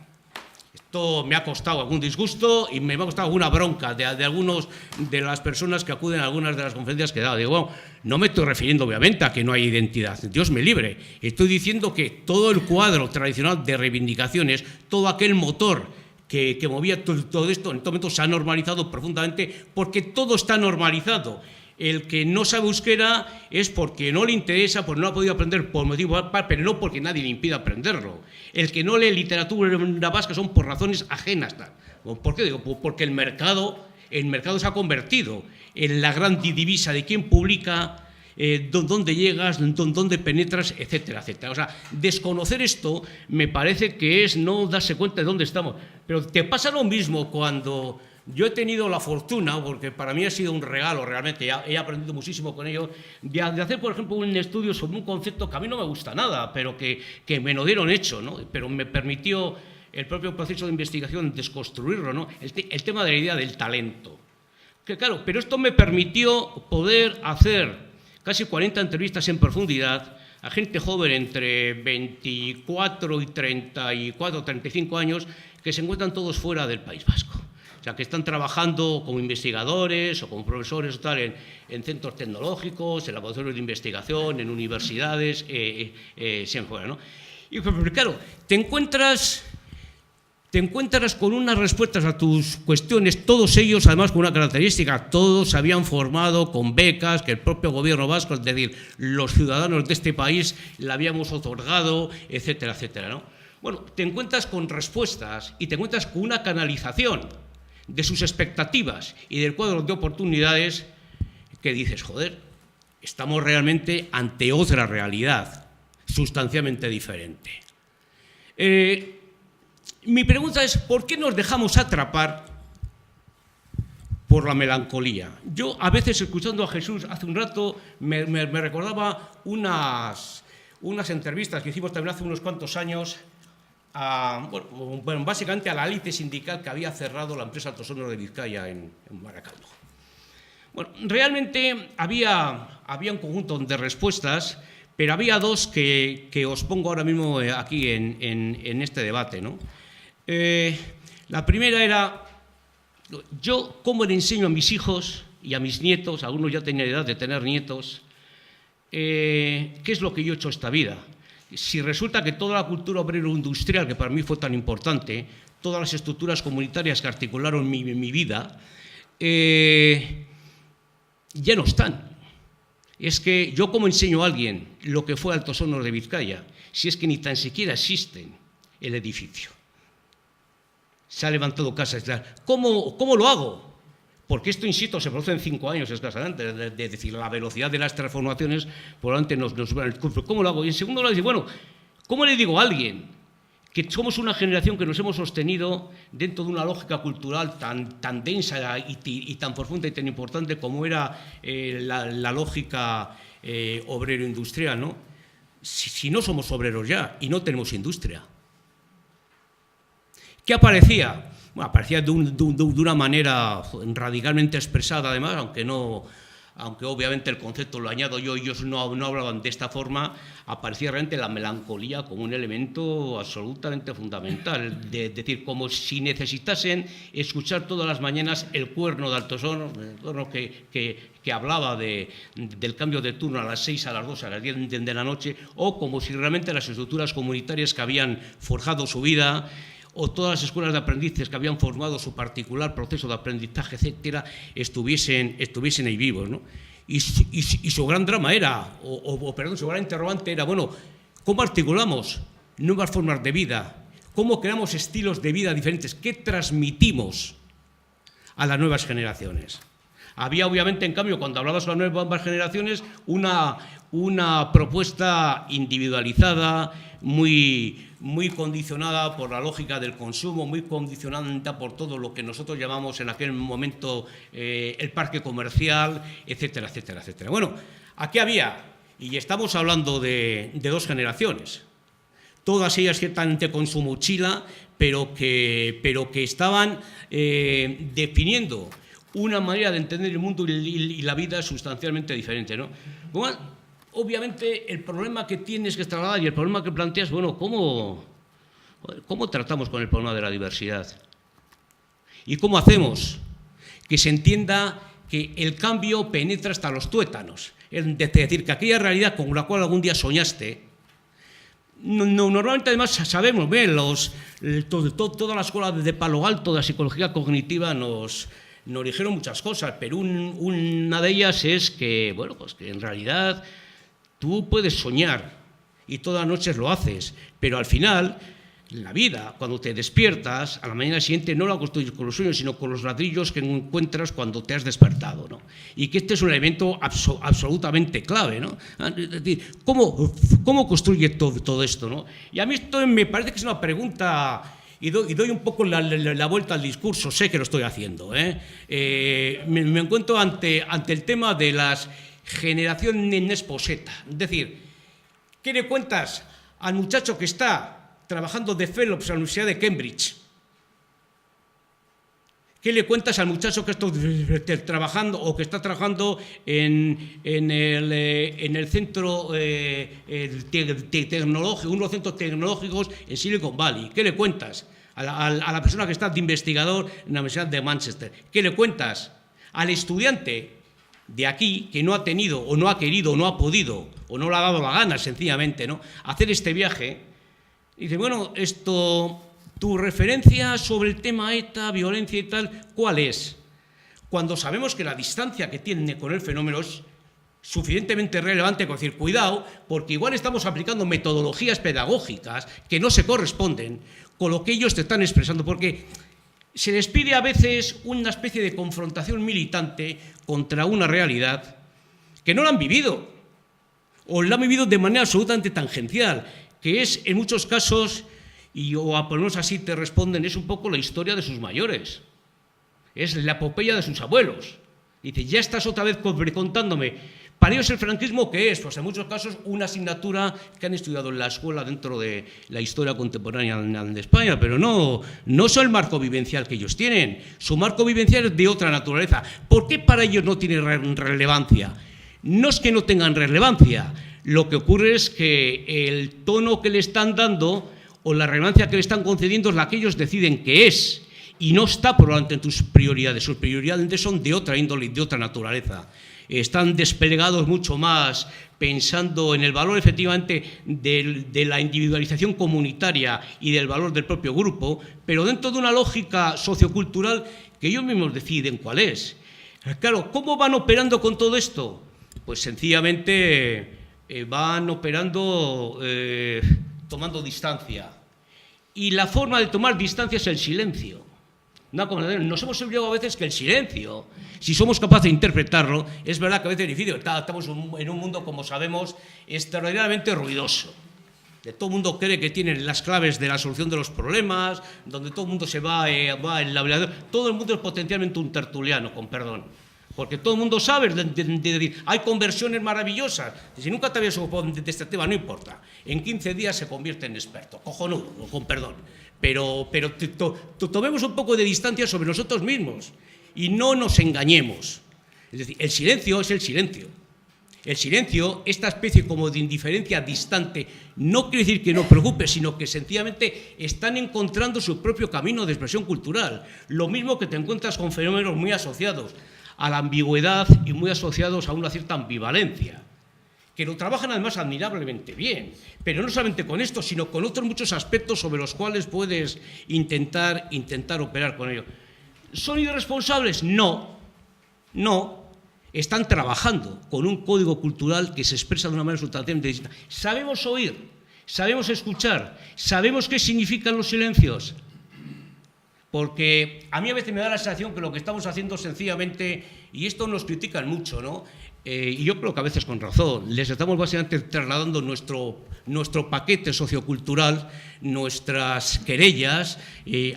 Esto me ha costado algún disgusto y me ha costado alguna bronca de algunos de las personas que acuden a algunas de las conferencias que he dado. Digo, bueno, no me estoy refiriendo obviamente a que no hay identidad, Dios me libre. Estoy diciendo que todo el cuadro tradicional de reivindicaciones, todo aquel motor que movía todo esto, en todo momento se ha normalizado profundamente porque todo está normalizado. El que no sabe euskera es porque no le interesa, porque no ha podido aprender por motivo, pero no porque nadie le impida aprenderlo. El que no lee literatura vasca son por razones ajenas. ¿Por qué digo? Porque el mercado se ha convertido en la gran divisa de quién publica, dónde llegas, dónde penetras, etcétera, etcétera. O sea, desconocer esto me parece que es no darse cuenta de dónde estamos. Pero te pasa lo mismo cuando yo he tenido la fortuna, porque para mí ha sido un regalo realmente, he aprendido muchísimo con ello, de hacer, por ejemplo, un estudio sobre un concepto que a mí no me gusta nada, pero que me lo dieron hecho, ¿no? Pero me permitió el propio proceso de investigación desconstruirlo, ¿no? El tema de la idea del talento. Que claro, pero esto me permitió poder hacer casi 40 entrevistas en profundidad a gente joven entre 24 y 34, 35 años que se encuentran todos fuera del País Vasco. O sea, que están trabajando como investigadores o como profesores o tal, en centros tecnológicos, en laboratorios de investigación, en universidades, siempre fuera, ¿no? Y claro, te encuentras con unas respuestas a tus cuestiones, todos ellos además con una característica, todos se habían formado con becas que el propio gobierno vasco, es decir, los ciudadanos de este país le habíamos otorgado, etcétera, etcétera, ¿no? Bueno, te encuentras con respuestas y te encuentras con una canalización de sus expectativas y del cuadro de oportunidades que dices, joder, estamos realmente ante otra realidad sustancialmente diferente. Mi pregunta es, ¿por qué nos dejamos atrapar por la melancolía? Yo a veces, escuchando a Jesús hace un rato, me recordaba unas entrevistas que hicimos también hace unos cuantos años básicamente a la élite sindical que había cerrado la empresa Altos Hornos de Vizcaya en Baracaldo. Bueno, realmente había un conjunto de respuestas, pero había dos que os pongo ahora mismo aquí en este debate, ¿no? La primera era, yo cómo le enseño a mis hijos y a mis nietos, algunos ya tenían edad de tener nietos, qué es lo que yo he hecho esta vida. Si resulta que toda la cultura obrero-industrial, que para mí fue tan importante, todas las estructuras comunitarias que articularon mi vida, ya no están. Es que yo cómo enseño a alguien lo que fue Altos Hornos de Vizcaya, si es que ni tan siquiera existen el edificio. Se ha levantado casas. ¿Cómo lo hago? Porque esto, insisto, se produce en 5 años escasamente, es decir, la velocidad de las transformaciones probablemente nos va el curso. ¿Cómo lo hago? Y en segundo lugar, bueno, ¿cómo le digo a alguien que somos una generación que nos hemos sostenido dentro de una lógica cultural tan densa y tan profunda y tan importante como era la lógica obrero industrial, ¿no? Si no somos obreros ya y no tenemos industria. ¿Qué aparecía? Bueno, aparecía de una manera radicalmente expresada, además, aunque obviamente el concepto lo añado yo, ellos no hablaban de esta forma, aparecía realmente la melancolía como un elemento absolutamente fundamental. Es decir, como si necesitasen escuchar todas las mañanas el cuerno de Altozano, el cuerno que hablaba del cambio de turno a las 6, a las 2, a las 10 de la noche, o como si realmente las estructuras comunitarias que habían forjado su vida, o todas las escuelas de aprendices que habían formado su particular proceso de aprendizaje, etcétera, estuviesen ahí vivos, ¿no? Y su gran drama era, perdón, su gran interrogante era, bueno, ¿cómo articulamos nuevas formas de vida? ¿Cómo creamos estilos de vida diferentes? ¿Qué transmitimos a las nuevas generaciones? Había, obviamente, en cambio, cuando hablabas de las nuevas generaciones, una propuesta individualizada, muy condicionada por la lógica del consumo, muy condicionada por todo lo que nosotros llamamos en aquel momento el parque comercial, etcétera, etcétera, etcétera. Bueno, aquí había, y estamos hablando de dos generaciones, todas ellas ciertamente con su mochila, pero que estaban definiendo una manera de entender el mundo y la vida sustancialmente diferente, ¿no? Bueno, obviamente, el problema que tienes que trasladar y el problema que planteas, bueno, ¿cómo tratamos con el problema de la diversidad? ¿Y cómo hacemos que se entienda que el cambio penetra hasta los tuétanos? Es decir, que aquella realidad con la cual algún día soñaste, normalmente además sabemos, toda la escuela de Palo Alto de la psicología cognitiva nos dijeron muchas cosas, pero una de ellas es que, bueno, pues que en realidad tú puedes soñar y todas las noches lo haces, pero al final, la vida, cuando te despiertas, a la mañana siguiente no la construyes con los sueños, sino con los ladrillos que encuentras cuando te has despertado, ¿no? Y que este es un elemento absolutamente clave, ¿no? Es decir, ¿cómo construye todo esto, ¿no? Y a mí esto me parece que es una pregunta, y doy un poco la vuelta al discurso, sé que lo estoy haciendo, me encuentro ante el tema de las generaciones poseta. Es decir, ¿qué le cuentas al muchacho que está trabajando de Fellows en la Universidad de Cambridge? ¿Qué le cuentas al muchacho que está trabajando o que está trabajando en el centro tecnológico, uno de los centros tecnológicos en Silicon Valley? ¿Qué le cuentas a la persona que está de investigador en la Universidad de Manchester? ¿Qué le cuentas al estudiante de aquí que no ha tenido o no ha querido o no ha podido o no le ha dado la gana sencillamente, ¿no?, hacer este viaje? Y dice, bueno, tu referencia sobre el tema ETA, violencia y tal, ¿cuál es? Cuando sabemos que la distancia que tiene con el fenómeno es suficientemente relevante, con decir, cuidado, porque igual estamos aplicando metodologías pedagógicas que no se corresponden con lo que ellos te están expresando, porque se les pide a veces una especie de confrontación militante contra una realidad que no la han vivido, o la han vivido de manera absolutamente tangencial, que es, en muchos casos, o a ponernos así te responden, es un poco la historia de sus mayores, es la epopeya de sus abuelos. Dice, ya estás otra vez contándome. Para ellos el franquismo, ¿qué es? Pues en muchos casos una asignatura que han estudiado en la escuela dentro de la historia contemporánea de España, pero no son el marco vivencial que ellos tienen. Su marco vivencial es de otra naturaleza. ¿Por qué para ellos no tiene relevancia? No es que no tengan relevancia, lo que ocurre es que el tono que le están dando o la relevancia que le están concediendo es la que ellos deciden que es, y no está probablemente en tus prioridades. Sus prioridades son de otra índole, de otra naturaleza. Están desplegados mucho más pensando en el valor efectivamente de la individualización comunitaria y del valor del propio grupo, pero dentro de una lógica sociocultural que ellos mismos deciden cuál es. Claro, ¿cómo van operando con todo esto? Pues sencillamente van operando tomando distancia. Y la forma de tomar distancia es el silencio. Nos hemos olvidado a veces que el silencio, si somos capaces de interpretarlo, es verdad que a veces es difícil. Estamos en un mundo, como sabemos, extraordinariamente ruidoso. Todo el mundo cree que tiene las claves de la solución de los problemas, donde todo el mundo se va en la verdad. Todo el mundo es potencialmente un tertuliano, con perdón. Porque todo el mundo sabe de decir, hay conversiones maravillosas. Si nunca te habías ocupado de este tema, no importa. En 15 días se convierte en experto, cojonudo, con perdón. Pero tomemos un poco de distancia sobre nosotros mismos y no nos engañemos. Es decir, el silencio es el silencio. El silencio, esta especie como de indiferencia distante, no quiere decir que no preocupe, sino que sencillamente están encontrando su propio camino de expresión cultural. Lo mismo que te encuentras con fenómenos muy asociados a la ambigüedad y muy asociados a una cierta ambivalencia, que lo trabajan además admirablemente bien, pero no solamente con esto, sino con otros muchos aspectos sobre los cuales puedes intentar operar con ello. ¿Son irresponsables? No. Están trabajando con un código cultural que se expresa de una manera sustancialmente distinta. Sabemos oír, sabemos escuchar, sabemos qué significan los silencios. Porque a mí a veces me da la sensación que lo que estamos haciendo sencillamente, y esto nos critican mucho, ¿no? Y yo creo que a veces con razón, les estamos básicamente trasladando nuestro paquete sociocultural, nuestras querellas,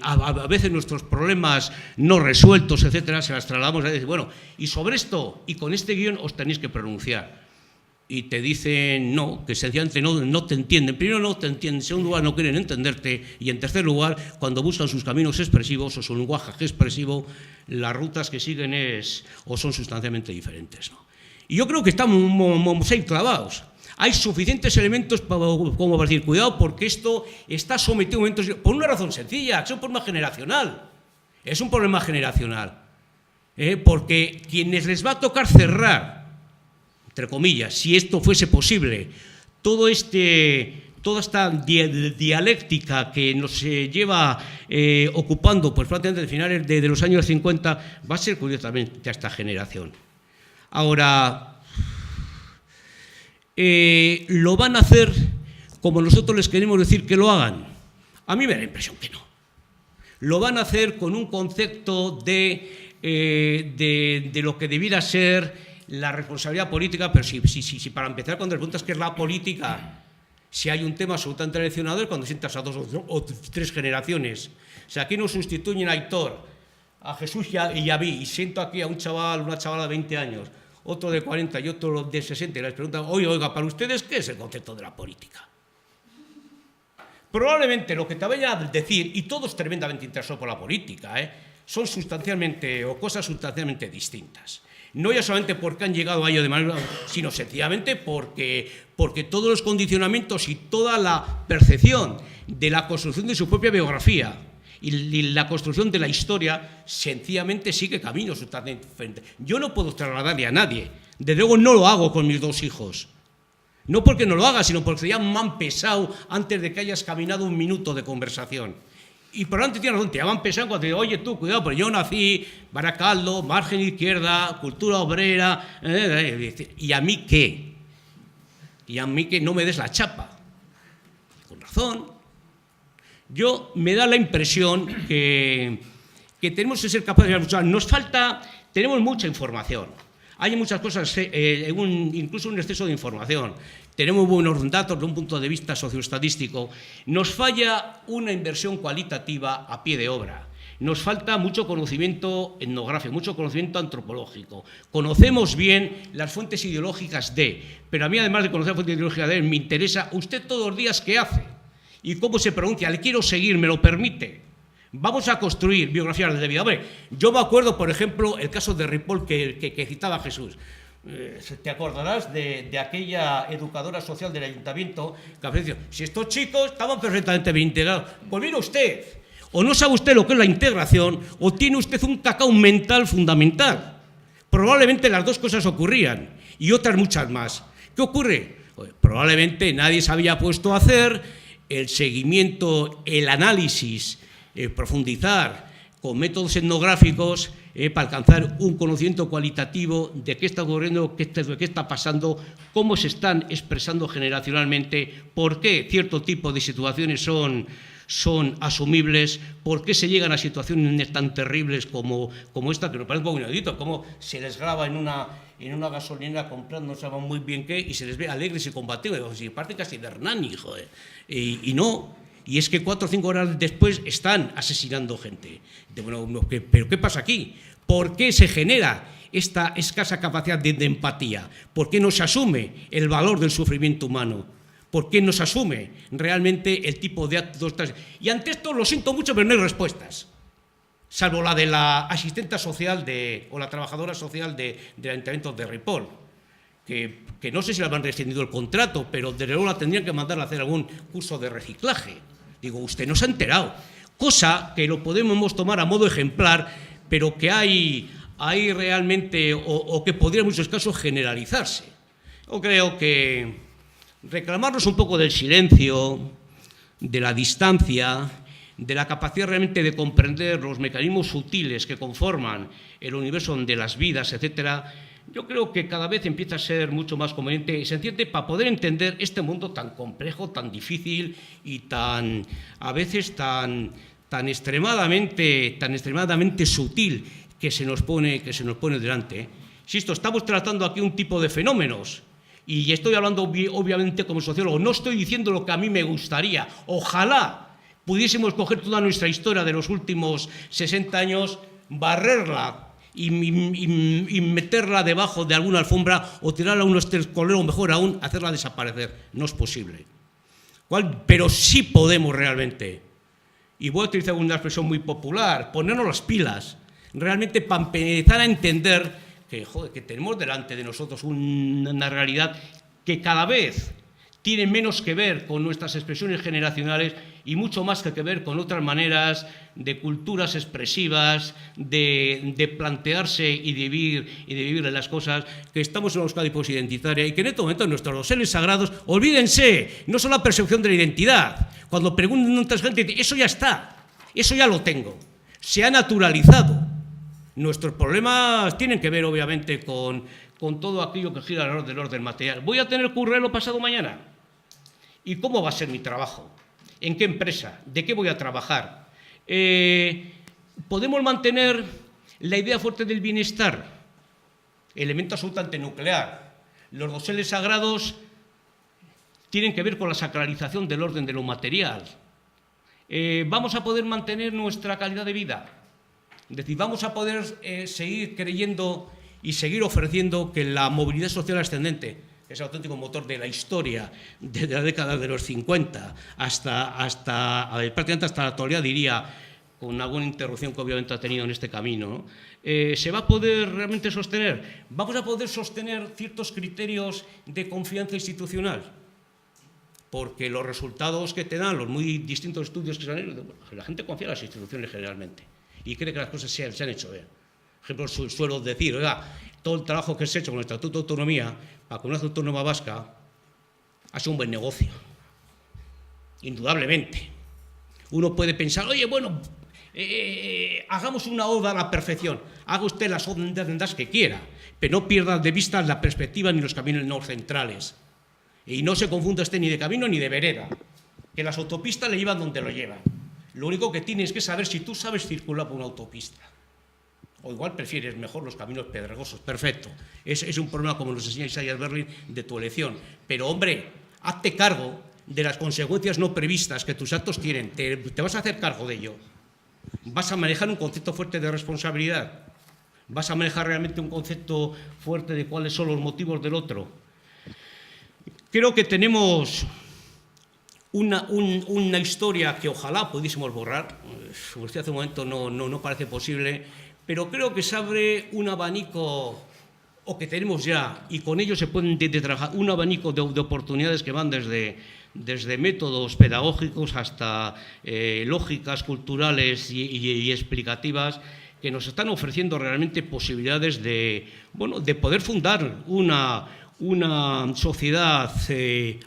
a veces nuestros problemas no resueltos, etcétera, se las trasladamos a decir, bueno, y sobre esto y con este guión os tenéis que pronunciar. Y te dicen no, que sencillamente no te entienden. Primero no te entienden, en segundo lugar no quieren entenderte y en tercer lugar, cuando buscan sus caminos expresivos o su lenguaje expresivo, las rutas que siguen son sustancialmente diferentes, ¿no? Y yo creo que estamos ahí clavados. Hay suficientes elementos como para decir, cuidado, porque esto está sometido a momentos, por una razón sencilla, es un problema generacional. Es un problema generacional. Porque quienes les va a tocar cerrar, entre comillas, si esto fuese posible, toda esta dialéctica que nos lleva ocupando pues, prácticamente desde finales de los años 50, va a ser curiosamente a esta generación. Ahora, ¿lo van a hacer como nosotros les queremos decir que lo hagan? A mí me da la impresión que no. Lo van a hacer con un concepto de lo que debiera ser la responsabilidad política, pero si para empezar, cuando le preguntas qué es la política, si hay un tema absolutamente relacionado es cuando sientas a 2 o 3 generaciones. O sea, aquí nos sustituyen a Aitor, a Jesús y a mí, y siento aquí a una chavala de 20 años, otro de 40 y otro de 60, y les preguntan, oiga, para ustedes, ¿qué es el concepto de la política? Probablemente lo que te vayan a decir, y todos tremendamente interesados por la política, son sustancialmente, o cosas sustancialmente distintas. No ya solamente porque han llegado a ello de manera, sino sencillamente porque todos los condicionamientos y toda la percepción de la construcción de su propia biografía y la construcción de la historia sencillamente sigue caminos totalmente diferentes. Yo no puedo trasladarle a nadie, desde luego no lo hago con mis 2 hijos. No porque no lo haga, sino porque ya me han pesado antes de que hayas caminado un minuto de conversación. Y por delante tienes razón, te llaman pesado cuando te digo, oye tú, cuidado, pero yo nací, Baracaldo, margen izquierda, cultura obrera, ¿y a mí qué? Y a mí que no me des la chapa. Con razón. Yo me da la impresión que tenemos que ser capaces de escuchar. Nos falta, tenemos mucha información. Hay muchas cosas, incluso un exceso de información. Tenemos buenos datos desde un punto de vista socioestadístico. Nos falla una inversión cualitativa a pie de obra. Nos falta mucho conocimiento etnográfico, mucho conocimiento antropológico. Conocemos bien las fuentes ideológicas pero a mí, además de conocer las fuentes ideológicas me interesa usted todos los días qué hace y cómo se pronuncia. Le quiero seguir, me lo permite. Vamos a construir biografías de vida. Hombre, yo me acuerdo, por ejemplo, el caso de Ripoll que citaba Jesús. Te acordarás de aquella educadora social del ayuntamiento que ofreció, si estos chicos estaban perfectamente bien integrados, pues mire usted, o no sabe usted lo que es la integración, o tiene usted un cacao mental fundamental. Probablemente las 2 cosas ocurrían, y otras muchas más. ¿Qué ocurre? Pues probablemente nadie se había puesto a hacer el seguimiento, el análisis, profundizar con métodos etnográficos para alcanzar un conocimiento cualitativo de qué está ocurriendo, qué está pasando, cómo se están expresando generacionalmente, por qué cierto tipo de situaciones son asumibles, por qué se llegan a situaciones tan terribles como esta, que nos parece un poco inaudito, cómo se les graba en una gasolinera comprando, no saben muy bien qué, y se les ve alegres y combativos, y parten casi de Hernani, joder, y no. y es que 4 o 5 horas después están asesinando gente. Bueno, ¿pero qué pasa aquí? ¿Por qué se genera esta escasa capacidad de empatía? ¿Por qué no se asume el valor del sufrimiento humano? ¿Por qué no se asume realmente el tipo de actos? Y ante esto lo siento mucho, pero no hay respuestas, salvo la de la asistenta social o la trabajadora social del Ayuntamiento de Ripoll, que no sé si le habrán rescindido el contrato, pero desde luego la tendrían que mandar a hacer algún curso de reciclaje. Digo, usted no se ha enterado, cosa que lo podemos tomar a modo ejemplar, pero que hay realmente, o que podría en muchos casos generalizarse. Yo creo que reclamarnos un poco del silencio, de la distancia, de la capacidad realmente de comprender los mecanismos sutiles que conforman el universo de las vidas, etcétera, yo creo que cada vez empieza a ser mucho más conveniente y sencillamente para poder entender este mundo tan complejo, tan difícil y a veces tan extremadamente sutil que se nos pone delante. Insisto, estamos tratando aquí un tipo de fenómenos. Y estoy hablando obviamente como sociólogo, no estoy diciendo lo que a mí me gustaría. Ojalá pudiésemos coger toda nuestra historia de los últimos 60 años, barrerla y meterla debajo de alguna alfombra o tirarla a un estercolero, o mejor aún, hacerla desaparecer. No es posible. Pero sí podemos realmente, y voy a utilizar una expresión muy popular, ponernos las pilas, realmente para empezar a entender que tenemos delante de nosotros una realidad que cada vez tiene menos que ver con nuestras expresiones generacionales y mucho más que ver con otras maneras de culturas expresivas, de plantearse y de vivir en las cosas, que estamos en una Euskadi posidentitaria y que en este momento nuestros doseles sagrados, olvídense, no son la percepción de la identidad. Cuando preguntan a otras gente, eso ya está, eso ya lo tengo, se ha naturalizado. Nuestros problemas tienen que ver, obviamente, con todo aquello que gira alrededor del orden material. ¿Voy a tener currelo pasado mañana? ¿Y cómo va a ser mi trabajo? ¿En qué empresa? ¿De qué voy a trabajar? ¿Podemos mantener la idea fuerte del bienestar? Elemento absolutamente nuclear. Los doseles sagrados tienen que ver con la sacralización del orden de lo material. ¿Vamos a poder mantener nuestra calidad de vida? Es decir, vamos a poder seguir creyendo y seguir ofreciendo que la movilidad social ascendente es el auténtico motor de la historia desde la década de los 50 prácticamente hasta la actualidad, diría, con alguna interrupción que obviamente ha tenido en este camino, ¿no? ¿Se va a poder realmente sostener? ¿Vamos a poder sostener ciertos criterios de confianza institucional? Porque los resultados que te dan los muy distintos estudios que se han hecho, la gente confía en las instituciones generalmente y cree que las cosas se han hecho bien. Por ejemplo, suelo decir, oiga, todo el trabajo que se ha hecho con el Estatuto de Autonomía para la Comunidad Autónoma Vasca ha sido un buen negocio, indudablemente. Uno puede pensar, oye, bueno, hagamos una oda a la perfección, haga usted las odas que quiera, pero no pierda de vista la perspectiva ni los caminos no centrales. Y no se confunda usted ni de camino ni de vereda, que las autopistas le llevan donde lo llevan. Lo único que tienes que saber si tú sabes circular por una autopista. O igual prefieres mejor los caminos pedregosos. Perfecto. Es un problema, como nos enseña Isaias Berlin, de tu elección. Pero, hombre, hazte cargo de las consecuencias no previstas que tus actos tienen. Te vas a hacer cargo de ello. Vas a manejar un concepto fuerte de responsabilidad. Vas a manejar realmente un concepto fuerte de cuáles son los motivos del otro. Creo que tenemos una historia que ojalá pudiésemos borrar. Como decía hace un momento, no parece posible, pero creo que se abre un abanico, o que tenemos ya, y con ello se pueden trabajar un abanico de oportunidades que van desde métodos pedagógicos hasta lógicas culturales y explicativas, que nos están ofreciendo realmente posibilidades de poder fundar una sociedad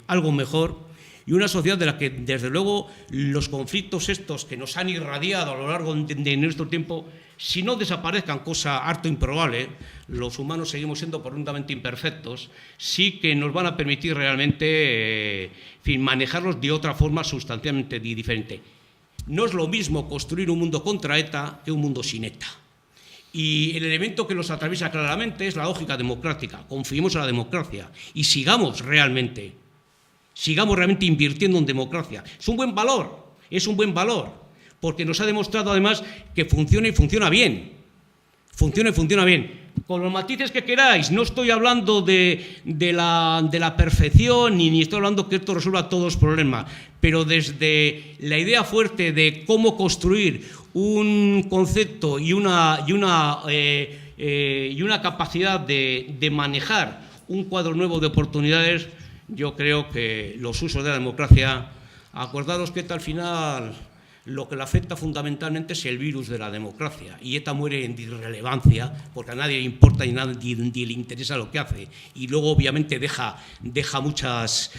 algo mejor, y una sociedad de la que, desde luego, los conflictos estos que nos han irradiado a lo largo de nuestro tiempo, si no desaparezcan, cosa harto improbable, los humanos seguimos siendo profundamente imperfectos, sí que nos van a permitir realmente manejarlos de otra forma sustancialmente diferente. No es lo mismo construir un mundo contra ETA que un mundo sin ETA. Y el elemento que los atraviesa claramente es la lógica democrática. Confiemos en la democracia y sigamos realmente invirtiendo en democracia. Es un buen valor, es un buen valor, porque nos ha demostrado además que funciona y funciona bien. Funciona y funciona bien. Con los matices que queráis, no estoy hablando de la perfección, ni estoy hablando que esto resuelva todos los problemas, pero desde la idea fuerte de cómo construir un concepto y una capacidad de manejar un cuadro nuevo de oportunidades, yo creo que los usos de la democracia, acordaros que al final lo que le afecta fundamentalmente es el virus de la democracia, y ETA muere en irrelevancia porque a nadie le importa y a nadie le interesa lo que hace, y luego obviamente deja muchas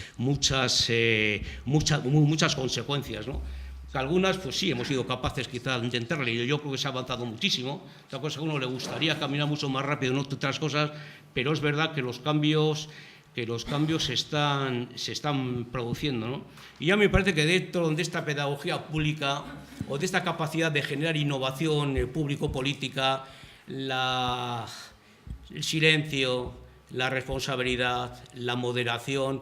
consecuencias, ¿no? Que algunas, pues sí, hemos sido capaces quizás de intentarle, y yo creo que se ha avanzado muchísimo. Otra cosa que a uno le gustaría caminar mucho más rápido en otras cosas, pero es verdad que los cambios se están produciendo, ¿no? Y ya me parece que dentro de esta pedagogía pública o de esta capacidad de generar innovación público-política, el silencio, la responsabilidad, la moderación,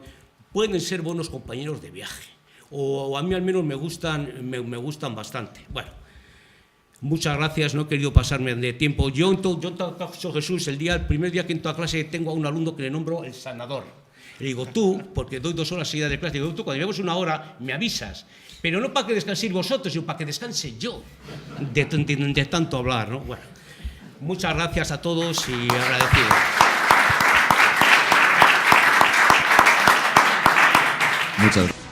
pueden ser buenos compañeros de viaje, o a mí al menos me gustan bastante. Bueno, muchas gracias, no he querido pasarme de tiempo. Yo en todo caso, Jesús, el primer día que entro a clase tengo a un alumno que le nombro el sanador. Le digo tú, porque doy 2 horas seguidas de clase, digo tú, cuando llevamos 1 hora me avisas, pero no para que descanséis vosotros, sino para que descanse yo de tanto hablar, ¿no? Bueno, muchas gracias a todos y agradecido. Muchas gracias.